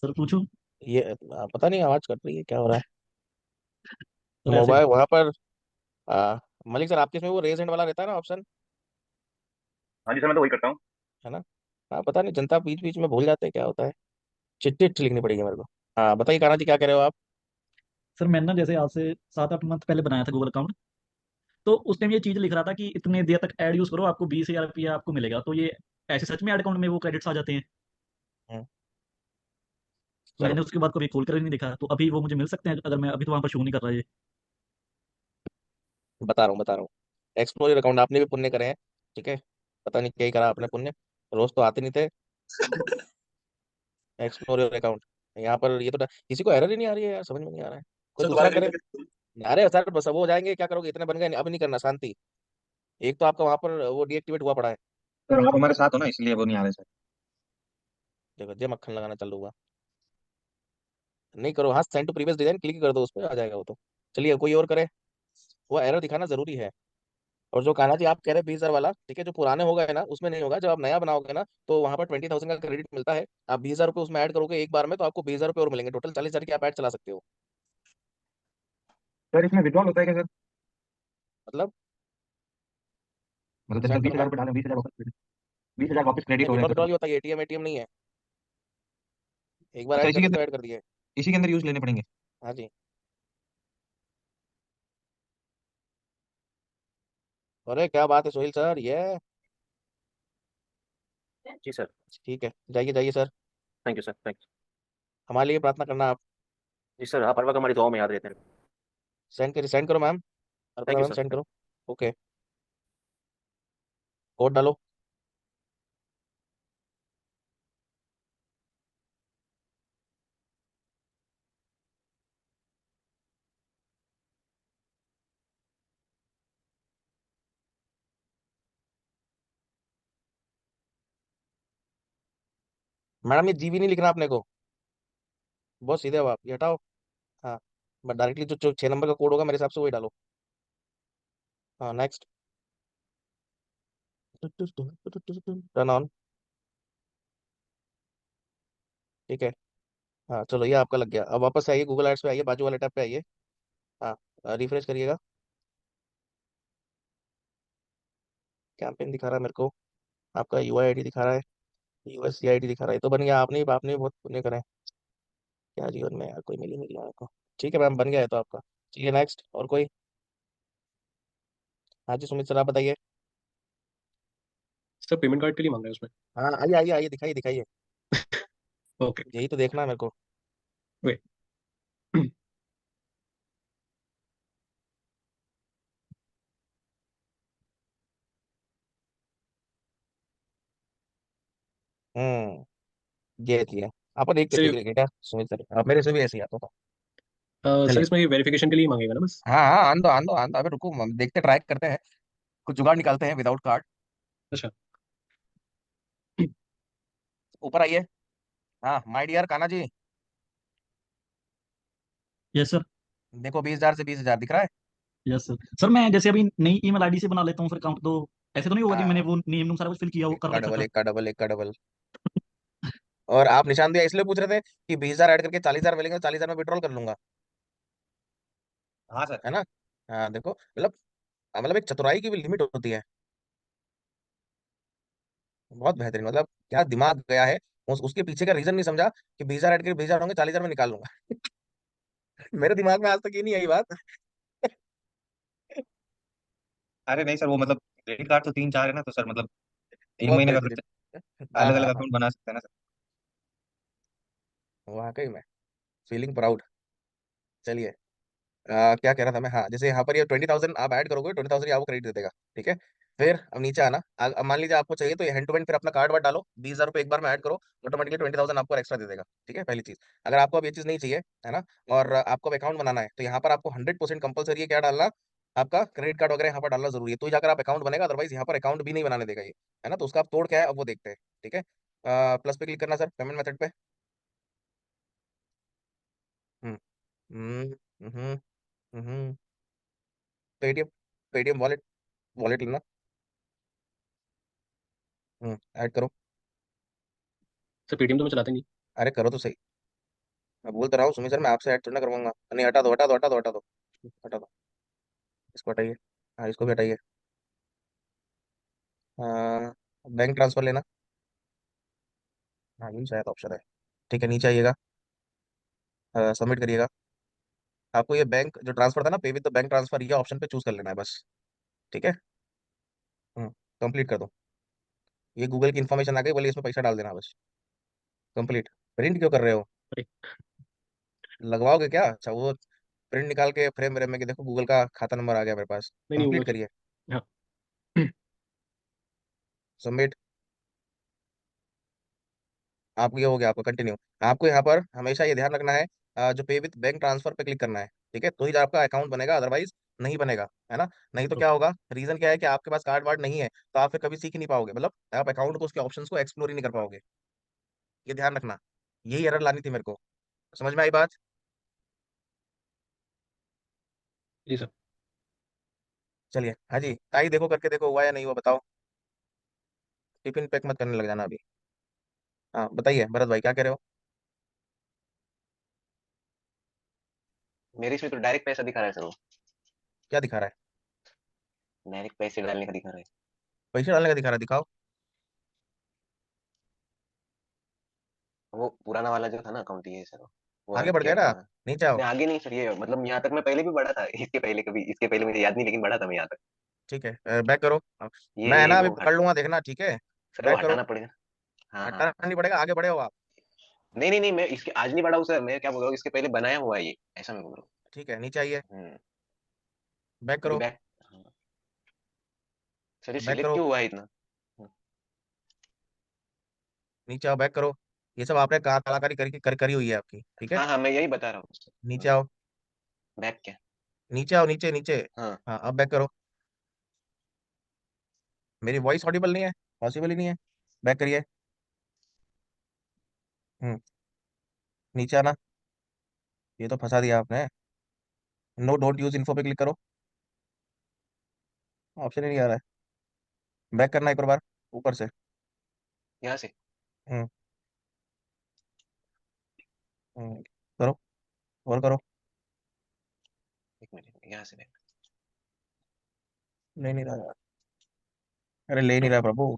सर पूछूं? ये पता नहीं, आवाज़ कट रही है, क्या हो रहा है? सर ऐसे। मोबाइल वहाँ पर। आ, मलिक सर, आपके इसमें वो रेज हैंड वाला रहता है ना ऑप्शन, हाँ जी सर, मैं तो वही करता हूँ। है ना? हाँ, पता नहीं, जनता बीच बीच में भूल जाते हैं, क्या होता है। चिट्ठी चिट्ठी लिखनी पड़ेगी मेरे को। हाँ बताइए कान्हा जी, क्या कह रहे हो आप? सर मैंने ना जैसे आज से 7-8 मंथ पहले बनाया था गूगल अकाउंट। तो उस टाइम ये चीज़ लिख रहा था कि इतने देर तक ऐड यूज़ करो, आपको 20,000 रुपया आपको मिलेगा। तो ये ऐसे सच में ऐड अकाउंट में वो क्रेडिट्स आ जाते हैं? हम्म, चलो मैंने उसके बाद कभी खोल कर ही नहीं देखा, तो अभी वो मुझे मिल सकते हैं अगर मैं अभी तो वहाँ पर शो नहीं कर रहा ये? बता रहा हूँ। एक्सप्लोर अकाउंट, आपने भी पुण्य करे हैं। ठीक है, पता नहीं क्या ही करा आपने पुण्य, रोज तो आते नहीं थे। एक्सप्लोर योर अकाउंट, यहाँ पर ये तो किसी को एरर ही नहीं आ रही है यार, समझ में नहीं आ रहा है। कोई सर दूसरा दोबारा करे। क्लिक। अरे सर बस अब हो जाएंगे, क्या करोगे, इतने बन गए, अब नहीं करना, शांति। एक तो आपका वहां पर वो डीएक्टिवेट हुआ पड़ा है। सर आप हमारे साथ हो ना, इसलिए वो नहीं आ रहे सर। देखो, जे मक्खन लगाना चालू हुआ। नहीं करो, हाँ, send to previous design click कर दो, उस पर आ जाएगा वो तो। चलिए, कोई और करे। वो एरर दिखाना जरूरी है। और जो कान्हा जी आप कह रहे हैं 20,000 वाला, ठीक है, जो पुराने हो गए ना उसमें नहीं होगा, जब आप नया बनाओगे ना तो वहां पर 20,000 का क्रेडिट मिलता है। आप 20,000 रुपये उसमें ऐड करोगे एक बार में, तो आपको 20,000 रुपये और मिलेंगे, टोटल 40,000 की आप ऐड चला सकते हो। सर इसमें विड्रॉल होता है क्या सर? मतलब मतलब जैसे सेंड हम बीस करो हजार मैम। रुपये डालें, 20,000 वापस क्रेडिट नहीं, हो रहे विड्रॉल हैं सर। विड्रॉल ही होता है, एटीएम एटीएम नहीं है। एक बार अच्छा, ऐड इसी कर के दिए तो अंदर, ऐड कर दिए। इसी के अंदर यूज लेने पड़ेंगे? हाँ जी। अरे क्या बात है सोहेल सर, ये जी सर। ठीक है, जाइए जाइए sir. Thank you sir, thank you. हमारे लिए प्रार्थना करना आप। जी सर, आप हर वक्त हमारी दुआओं में याद रहते हैं। सेंड करो ma'am, Arpana thank you ma'am sir. Send करो। ओके, कोड डालो। मैडम ये जीबी नहीं लिखना अपने को, बहुत सीधे हो आप, ये हटाओ। हाँ, बट डायरेक्टली जो 6 नंबर का कोड होगा मेरे हिसाब से वही डालो। हाँ, नेक्स्ट। Turn on. ठीक है, हाँ चलो, ये आपका लग गया। अब वापस से आइए, गूगल एड्स पे आइए, बाजू वाले टैब पे आइए। हाँ, रिफ्रेश करिएगा। कैंपेन दिखा रहा है मेरे को, आपका यूआई आईडी दिखा रहा है। USCID दिखा रहा है, तो बन गया। आपने भी बहुत पुण्य करे। क्या जीवन में यार, कोई मिल ही नहीं रहा आपको। ठीक है मैम, बन गया है तो आपका। ठीक है, नेक्स्ट और कोई। हाँ जी सुमित सर, आप बताइए। सर पेमेंट कार्ड के लिए मांग रहे हैं उसमें। हाँ आइए आइए आइए, दिखाइए दिखाइए। ओके। यही तो देखना है मेरे को। वेट। ये थी है। अपन एक सर कितने की क्या सुमित सर, आप मेरे से भी ऐसे ही आता था। सर चलिए। इसमें ये वेरिफिकेशन के लिए ही मांगेगा ना बस। हाँ हाँ, आन दो आन दो आन दो, अबे रुको, हम देखते ट्राई करते हैं। कुछ जुगाड़ निकालते हैं विदाउट कार्ड। अच्छा। ऊपर आइए। हाँ my dear Kanha ji. Yes sir. देखो 20,000 से 20,000 दिख रहा है। Yes sir. सर मैं जैसे अभी नई ईमेल आईडी से बना लेता हूँ फिर अकाउंट, तो ऐसे तो नहीं होगा कि मैंने हाँ, वो नेम नूम सारा कुछ फिल किया वो एक कर का रखा डबल, था। एक का डबल, एक का डबल। और आप निशान दिया इसलिए पूछ रहे थे कि 20,000 ऐड करके 40,000 मिलेंगे, 40,000 में विड्रॉल कर लूंगा। हाँ सर। है ना। हाँ देखो, मतलब एक चतुराई की भी लिमिट होती है। बहुत बेहतरीन, मतलब क्या दिमाग गया है। उसके पीछे का रीजन नहीं समझा कि 20,000 ऐड करके 20,000 होंगे, 40,000 में निकाल लूंगा। मेरे दिमाग में आज तक ये नहीं आई बात। अरे नहीं सर, वो मतलब क्रेडिट कार्ड तो 3 4 है ना, तो सर मतलब एक बहुत महीने का बेहतरीन। फिर हाँ अलग अलग हाँ हाँ, अकाउंट बना सकते हैं ना सर। वाकई में फीलिंग प्राउड। चलिए। क्या कह रहा था मैं, हाँ जैसे यहाँ पर ये 20,000 आप ऐड करोगे, 20,000 ये आपको क्रेडिट दे देगा। ठीक है। फिर अब नीचे आना, अब मान लीजिए आपको चाहिए तो ये हैंड टू हैंड फिर अपना कार्ड वार्ड डालो, 20,000 रुपये एक बार में ऐड करो, ऑटोमेटिकली 20,000 आपको एक्स्ट्रा दे देगा। ठीक है, पहली चीज। अगर आपको अब ये चीज नहीं चाहिए, है ना, और आपको अकाउंट बनाना है, तो यहाँ पर आपको 100% कंपलसरी है क्या डालना, आपका क्रेडिट कार्ड वगैरह यहाँ पर डालना जरूरी है, तो ही जाकर आप अकाउंट बनेगा, अदरवाइज यहाँ पर अकाउंट भी नहीं बनाने देगा ये। है ना, तो उसका आप तोड़ क्या है अब वो देखते हैं। ठीक है। प्लस पे क्लिक करना सर, पेमेंट मेथड पे। हम्म हम्म हम्म हम्म पेटीएम, पेटीएम वॉलेट, वॉलेट लेना। ऐड करो। सर पेटीएम तो मैं चलाता ही नहीं। अरे करो तो सही। मैं बोल तो रहा हूँ सुमित सर, मैं आपसे ऐड थोड़ा ना करवाऊंगा। नहीं, हटा दो हटा दो हटा दो हटा दो। हटा दो। इसको हटाइए। हाँ इसको भी हटाइए। बैंक ट्रांसफर लेना। हाँ यही शायद ऑप्शन है। ठीक है, नीचे आइएगा, सबमिट करिएगा। आपको ये बैंक जो ट्रांसफर था ना, पे विद द बैंक ट्रांसफर, ये ऑप्शन पे चूज कर लेना है बस। ठीक है। कंप्लीट कर दो। ये गूगल की इन्फॉर्मेशन आ गई, बोलिए इसमें पैसा डाल देना बस। कंप्लीट। प्रिंट क्यों कर रहे हो, अरे लगवाओगे क्या? अच्छा वो प्रिंट निकाल के फ्रेम व्रेम में कि देखो गूगल का खाता नंबर आ गया मेरे पास। नहीं नहीं वो। कंप्लीट करिए। हाँ। सबमिट। आपको ये हो गया, आपको कंटिन्यू। आपको यहाँ पर हमेशा ये ध्यान रखना है, जो पे विथ बैंक ट्रांसफर पे क्लिक करना है। ठीक है, तो ही आपका अकाउंट बनेगा, अदरवाइज नहीं बनेगा। है ना। नहीं तो क्या ओके। होगा, रीजन क्या है कि आपके पास कार्ड वार्ड नहीं है, तो आप फिर कभी सीख ही नहीं पाओगे, मतलब आप अकाउंट को, उसके ऑप्शंस को एक्सप्लोर ही नहीं कर पाओगे। ये ध्यान रखना। यही एरर लानी थी मेरे को। समझ में आई बात। जी सर। चलिए हाँ जी, ताई देखो करके देखो हुआ या नहीं हुआ, बताओ। टिफिन पैक मत करने लग जाना अभी। हाँ बताइए भरत भाई, क्या कह रहे हो। मेरे इसमें तो डायरेक्ट पैसा दिखा रहा है सर, वो क्या दिखा रहा है। डायरेक्ट पैसे डालने का दिखा रहा है। पैसे डालने का दिखा रहा है, दिखाओ। वो पुराना वाला जो था ना अकाउंट, ये सर वो आगे हट बढ़ गया गए ना था। आप। नीचे आओ। नहीं आगे नहीं सर, ये मतलब यहाँ तक मैं पहले भी बढ़ा था, इसके पहले कभी, इसके पहले मुझे याद नहीं, लेकिन बढ़ा था मैं यहाँ तक। ठीक है, बैक करो। मैं है ये ना अभी वो पकड़ लूंगा, देखना। ठीक है। सर वो बैक करो। हटाना पड़ेगा। हाँ हाँ। हटाना नहीं पड़ेगा, आगे बढ़े हो आप। नहीं नहीं नहीं, मैं इसके आज नहीं बढ़ा हूँ सर, मैं क्या बोल रहा हूँ, इसके पहले बनाया हुआ है ये, ऐसा मैं बोल रहा ठीक है, नीचे आइए। हूँ। बैक अभी करो। बैक। सर ये बैक सिलेक्ट करो। क्यों हुआ है इतना? नीचे आओ, बैक करो। ये सब आपने कहा कलाकारी करी हुई है आपकी। ठीक है। हाँ हाँ, मैं यही बता रहा हूँ सर। नीचे आओ। बैक क्या? नीचे आओ, नीचे नीचे। हाँ। हाँ अब बैक करो। मेरी वॉइस ऑडिबल नहीं है, पॉसिबल ही नहीं है। बैक करिए। हम्म नीचे आना। ये तो फंसा दिया आपने। नो डोंट यूज इन्फो पे क्लिक करो। ऑप्शन ही नहीं आ रहा है। बैक करना एक और बार, ऊपर से। यहाँ से। हम्म करो, और करो। एक मिनट, यहाँ से बैक। ले नहीं रहा यार। अरे ले नहीं रहा प्रभु।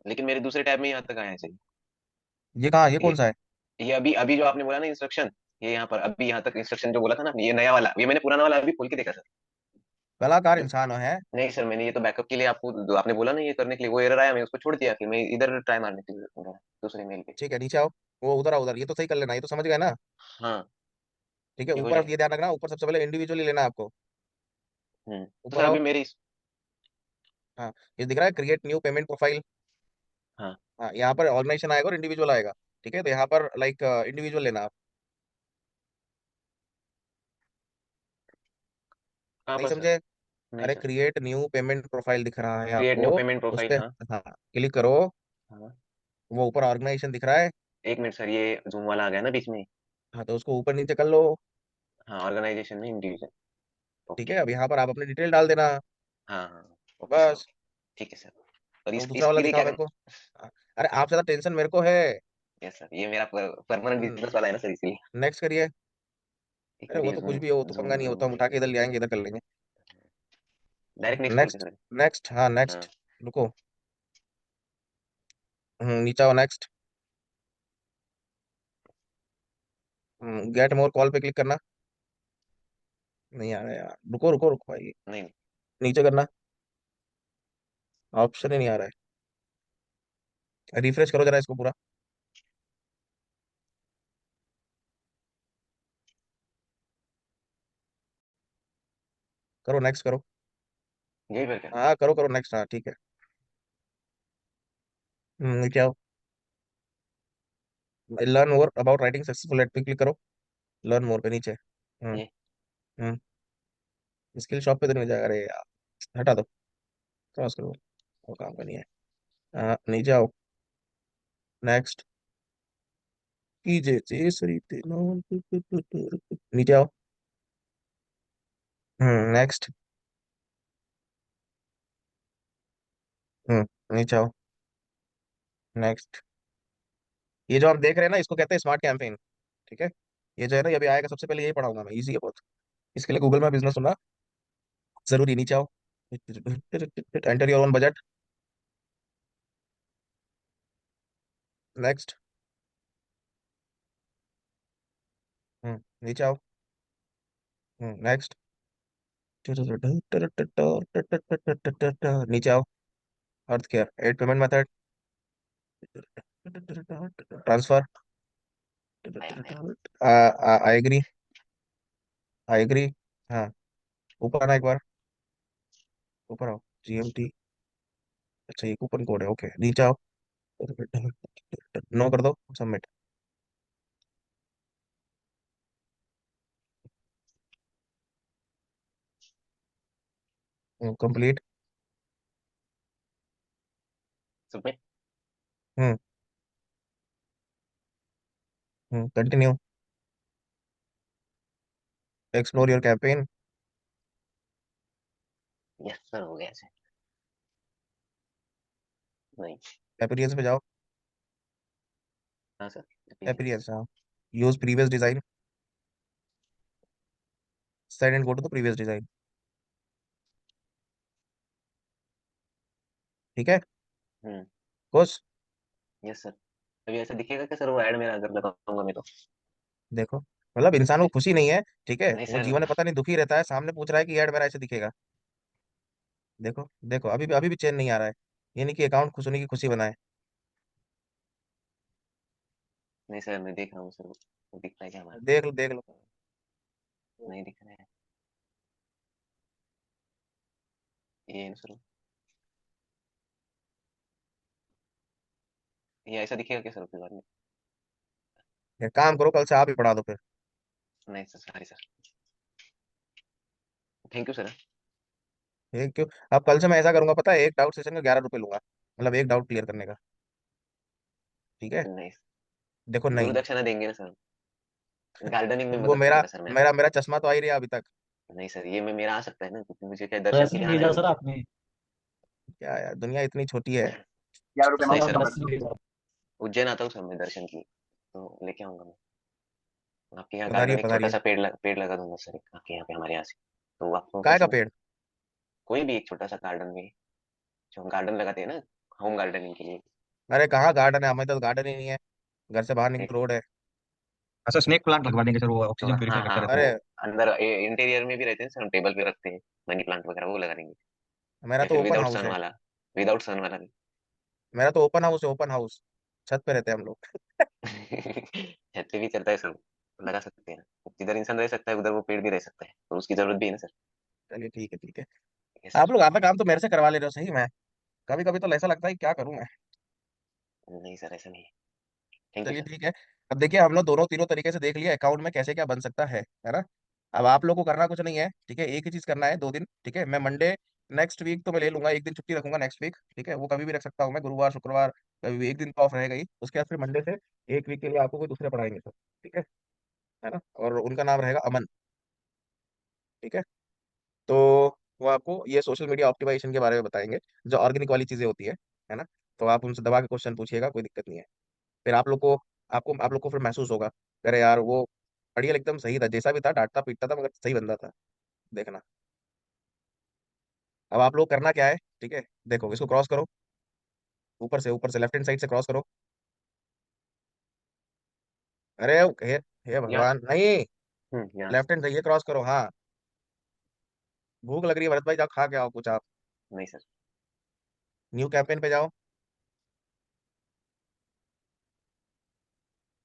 लेकिन मेरे दूसरे टैब में यहाँ तक आया है सही। ये कहाँ, ये कौन ये सा है? ये अभी अभी जो आपने बोला ना इंस्ट्रक्शन, ये यहाँ पर अभी यहाँ तक इंस्ट्रक्शन जो बोला था ना आपने, ये नया वाला, ये मैंने पुराना वाला अभी खोल के देखा सर। कलाकार इंसान है। नहीं सर, मैंने ये तो बैकअप के लिए आपको, जो आपने बोला ना ये करने के लिए, वो एरर आया, मैं उसको छोड़ दिया, फिर मैं इधर ट्राई मारने के लिए गया, दूसरे मेल पे। ठीक है, नीचे आओ। वो उधर आओ, उधर, ये तो सही कर लेना, ये तो समझ गए ना? हाँ, ठीक है, ये हो ऊपर जाएगा। ये ध्यान रखना, ऊपर सबसे पहले इंडिविजुअली लेना है आपको। तो ऊपर सर आओ। अभी मेरी हाँ, ये दिख रहा है क्रिएट न्यू पेमेंट प्रोफाइल। हाँ, हाँ, यहाँ पर ऑर्गेनाइजेशन आएगा और इंडिविजुअल आएगा। ठीक है, तो यहाँ पर लाइक इंडिविजुअल लेना आप। कहाँ नहीं पर सर? समझे? नहीं अरे sir. Create new payment profile दिख रहा है क्रिएट न्यू आपको। पेमेंट उस प्रोफाइल, पे हाँ। हाँ क्लिक करो। हाँ, वो ऊपर ऑर्गेनाइजेशन दिख रहा है। एक मिनट सर, ये जूम वाला आ गया ना बीच में। हाँ, तो उसको ऊपर नीचे कर लो। हाँ, ऑर्गेनाइजेशन में इंडिविजुअल। ठीक है, ओके। अब यहाँ पर आप अपनी डिटेल डाल देना। हाँ हाँ, ओके सर, बस। ओके। ठीक है सर। और अब इस दूसरा वाला इसके लिए दिखाओ क्या मेरे करना? को। हाँ, अरे आपसे ज्यादा टेंशन मेरे को है। यस सर, ये मेरा परमानेंट बिजनेस वाला है ना सर, इसीलिए। नेक्स्ट करिए। एक अरे मिनट, वो ये तो कुछ जूम भी हो, वो तो पंगा जूम नहीं होता, जूम हम उठा के इधर ले आएंगे, इधर कर लेंगे। डायरेक्ट नेक्स्ट बोलते नेक्स्ट। सर। नेक्स्ट, हाँ हाँ। नेक्स्ट। रुको। नीचे आओ, नेक्स्ट। गेट मोर कॉल पे क्लिक करना। नहीं आ रहा यार, रुको रुको रुको भाई। नहीं। नीचे करना। ऑप्शन ही नहीं आ रहा है, रिफ्रेश करो जरा इसको पूरा। करो, नेक्स्ट करो। यही पर क्या? हाँ करो करो नेक्स्ट, हाँ ठीक है। नीचे आओ। Learn more about writing successful at पे क्लिक करो। लर्न मोर पे नीचे। हम्म। ये हम्म। स्किल शॉप पे तो नहीं जाएगा, अरे यार हटा दो। क्रॉस करो, वो काम का नहीं है। नीचे आओ। नेक्स्ट। कीजे जे सरी नीचे आओ। नेक्स्ट। नीचे आओ। नेक्स्ट। ये जो आप देख रहे हैं ना, इसको कहते हैं स्मार्ट कैंपेन। ठीक है। ये जो है ना, ये अभी आएगा, सबसे पहले यही पढ़ाऊंगा मैं, इजी है बहुत। इसके लिए गूगल में बिजनेस होना जरूरी। नीचे आओ। Enter your own budget. Next. नीचे आओ। नेक्स्ट। नीचे आओ। Earth care add payment method. Transfer. आया आया। I agree. I agree. हाँ। ऊपर आना एक बार। ऊपर आओ। जीएमटी। अच्छा, ये कूपन कोड है, ओके, नीचे आओ। नो कर दो, submit. Complete. Submit. Hmm. Continue. Explore your campaign. Yes sir, हो गया सर। नहीं। एपीरियंस पे जाओ। हाँ सर, experience। एपीरियंस, हाँ। Use previous design. Set and go to the previous design. ठीक है। हम्म। खुश? Yes sir. अभी ऐसा दिखेगा क्या सर, वो ऐड मेरा अगर लगाऊंगा मैं तो? देखो, मतलब इंसान को खुशी नहीं है, ठीक है, नहीं वो सर। जीवन में पता नहीं दुखी रहता है, सामने पूछ रहा है कि ऐड मेरा ऐसे दिखेगा। देखो देखो, अभी भी चैन नहीं आ रहा है। ये नहीं कि अकाउंट खुश होने की खुशी बनाए। नहीं सर, मैं देख रहा हूँ सर, वो दिख रहा है क्या हमारा? देख लो देख लो। नहीं दिख रहा है। ये है ना सर, ये ऐसा दिखेगा क्या सर उसके बाद में? एक काम करो, कल से आप ही पढ़ा दो फिर। नहीं sir, sorry sir. Thank you sir. ठीक, क्यों? अब कल से मैं ऐसा करूंगा पता है, एक डाउट सेशन का 11 रुपये लूंगा, मतलब एक डाउट क्लियर करने का। ठीक है। नहीं, देखो नहीं। गुरुदक्षिणा देंगे ना सर, गार्डनिंग में वो मदद मेरा करूंगा सर मैं मेरा आपकी। मेरा चश्मा तो आ ही रहा अभी तक। नहीं सर, ये में मेरा आ सकता है ना, क्योंकि मुझे क्या तो दर्शन के ऐसे लिए नहीं आना है भेजा सर उज्जैन। आपने? क्या यार, दुनिया इतनी छोटी है। 11 रुपए नहीं मांगो सर सर, उसका मैं ऐसे नहीं भेजा। उज्जैन आता हूँ सर, मैं दर्शन की तो लेके आऊंगा मैं। आपके यहाँ पधारिए गार्डन एक छोटा पधारिए। सा पेड़ लगा दूंगा सर, आपके यहाँ पे हमारे यहाँ से, तो आपको काय कैसे का लगे? पेड़? कोई भी एक छोटा सा गार्डन में, जो हम गार्डन लगाते हैं ना, होम गार्डनिंग के लिए। अरे कहाँ गार्डन है, हमें तो गार्डन ही नहीं है। घर से बाहर निकल एक रोड है। अच्छा स्नेक प्लांट लगवा देंगे सर, वो तो ऑक्सीजन हाँ प्यूरिफाई करता हाँ, रहता वो है। अरे अंदर इंटीरियर में भी रहते हैं सर, हम टेबल पे रखते हैं मनी प्लांट वगैरह, वो लगा देंगे। मेरा या तो फिर ओपन विदाउट हाउस सन है। वाला, विदाउट सन वाला भी। मेरा तो ओपन हाउस है, ओपन हाउस। छत पे रहते हैं हम लोग। छत पे भी चलता है सर, लगा सकते हैं। जिधर इंसान रह सकता है उधर वो पेड़ भी रह सकता है, और उसकी जरूरत भी है ना सर। चलिए ठीक है ठीक है। ये आप सर। लोग आधा काम तो मेरे से करवा ले रहे हो सही। मैं कभी कभी तो ऐसा लगता है कि क्या करूं मैं। नहीं सर, ऐसा नहीं है। थैंक यू चलिए सर। ठीक है। अब देखिए हम लोग दोनों तीनों तरीके से देख लिया अकाउंट में कैसे क्या बन सकता है ना। अब आप लोग को करना कुछ नहीं है, ठीक है। एक ही चीज करना है 2 दिन, ठीक है। मैं मंडे नेक्स्ट वीक तो मैं ले लूंगा, एक दिन छुट्टी रखूंगा नेक्स्ट वीक, ठीक है। वो कभी भी रख सकता हूँ मैं, गुरुवार शुक्रवार कभी भी, एक दिन तो ऑफ रहेगा ही। उसके बाद फिर मंडे से एक वीक के लिए आपको कोई दूसरे पढ़ाएंगे सर, ठीक है ना। और उनका नाम रहेगा अमन, ठीक है। तो वो आपको ये सोशल मीडिया ऑप्टिमाइजेशन के बारे में बताएंगे, जो ऑर्गेनिक वाली चीजें होती है ना। तो आप उनसे दबा के क्वेश्चन पूछिएगा, कोई दिक्कत नहीं है। फिर आप लोग को फिर महसूस होगा, अरे यार वो अड़ियल एकदम सही था, जैसा भी था डांटता पीटता था मगर सही बंदा था। देखना। अब आप लोग करना क्या है, ठीक है। देखो इसको क्रॉस करो, ऊपर से लेफ्ट हैंड साइड से क्रॉस करो। अरे हे यहाँ। भगवान नहीं। यहाँ से। लेफ्ट हैंड सही क्रॉस करो, हाँ। भूख लग रही है भरत भाई, जाओ खा के आओ कुछ आप। नहीं सर। न्यू कैंपेन पे जाओ।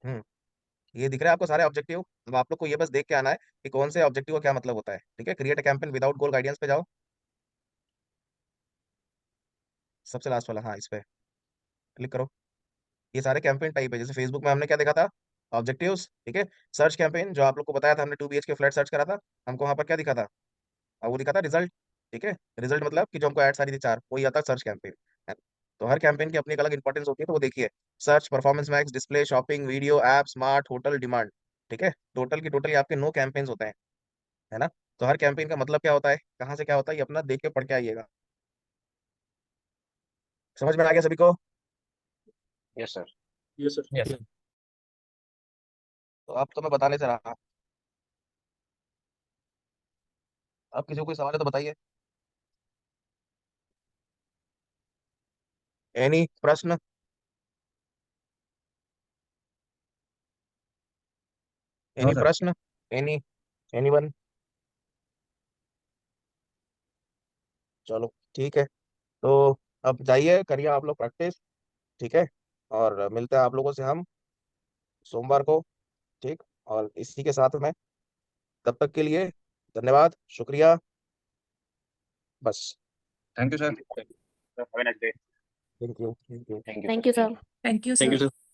हम्म। ये दिख रहा है आपको सारे ऑब्जेक्टिव। अब आप लोग को ये बस देख के आना है कि कौन से ऑब्जेक्टिव का क्या मतलब होता है, ठीक है। Create a campaign without goal guidance पे जाओ, सबसे लास्ट वाला, हाँ इस पे क्लिक करो। ये सारे कैंपेन टाइप है, जैसे फेसबुक में हमने क्या देखा था, ऑब्जेक्टिव्स, ठीक है। सर्च कैंपेन जो आप लोग को बताया था हमने, 2 BHK फ्लैट सर्च करा था, हमको वहां पर क्या दिखा था, अब वो दिखा था रिजल्ट, ठीक है। रिजल्ट मतलब कि जो हमको ऐड सारी थी 4, वही आता है सर्च कैंपेन है। तो हर कैंपेन की अपनी एक अलग इंपॉर्टेंस होती है, तो वो देखिए। Search, performance max, display, shopping, video, app, smart, hotel, demand, ठीक है। टोटल की टोटल ये आपके 9 कैंपेन्स होते हैं, है ना। तो हर कैंपेन का मतलब क्या होता है, कहाँ से क्या होता है, ये अपना देख के पढ़ के आइएगा। समझ में आ गया सभी को। Yes sir. Yes sir. Yes. तो अब तो मैं बताने से रहा, अब किसी को कोई सवाल है तो बताइए। एनी प्रश्न, नो एनी सर। प्रश्न, एनी, एनीवन। चलो ठीक है। तो अब जाइए करिए आप लोग प्रैक्टिस, ठीक है। और मिलते हैं आप लोगों से हम सोमवार को, ठीक। और इसी के साथ में तब तक के लिए धन्यवाद, शुक्रिया, बस। Thank you sir. Have a nice day. Thank you, thank you. Thank you thank sir, you thank sir. You. Thank you thank you sir. Sir.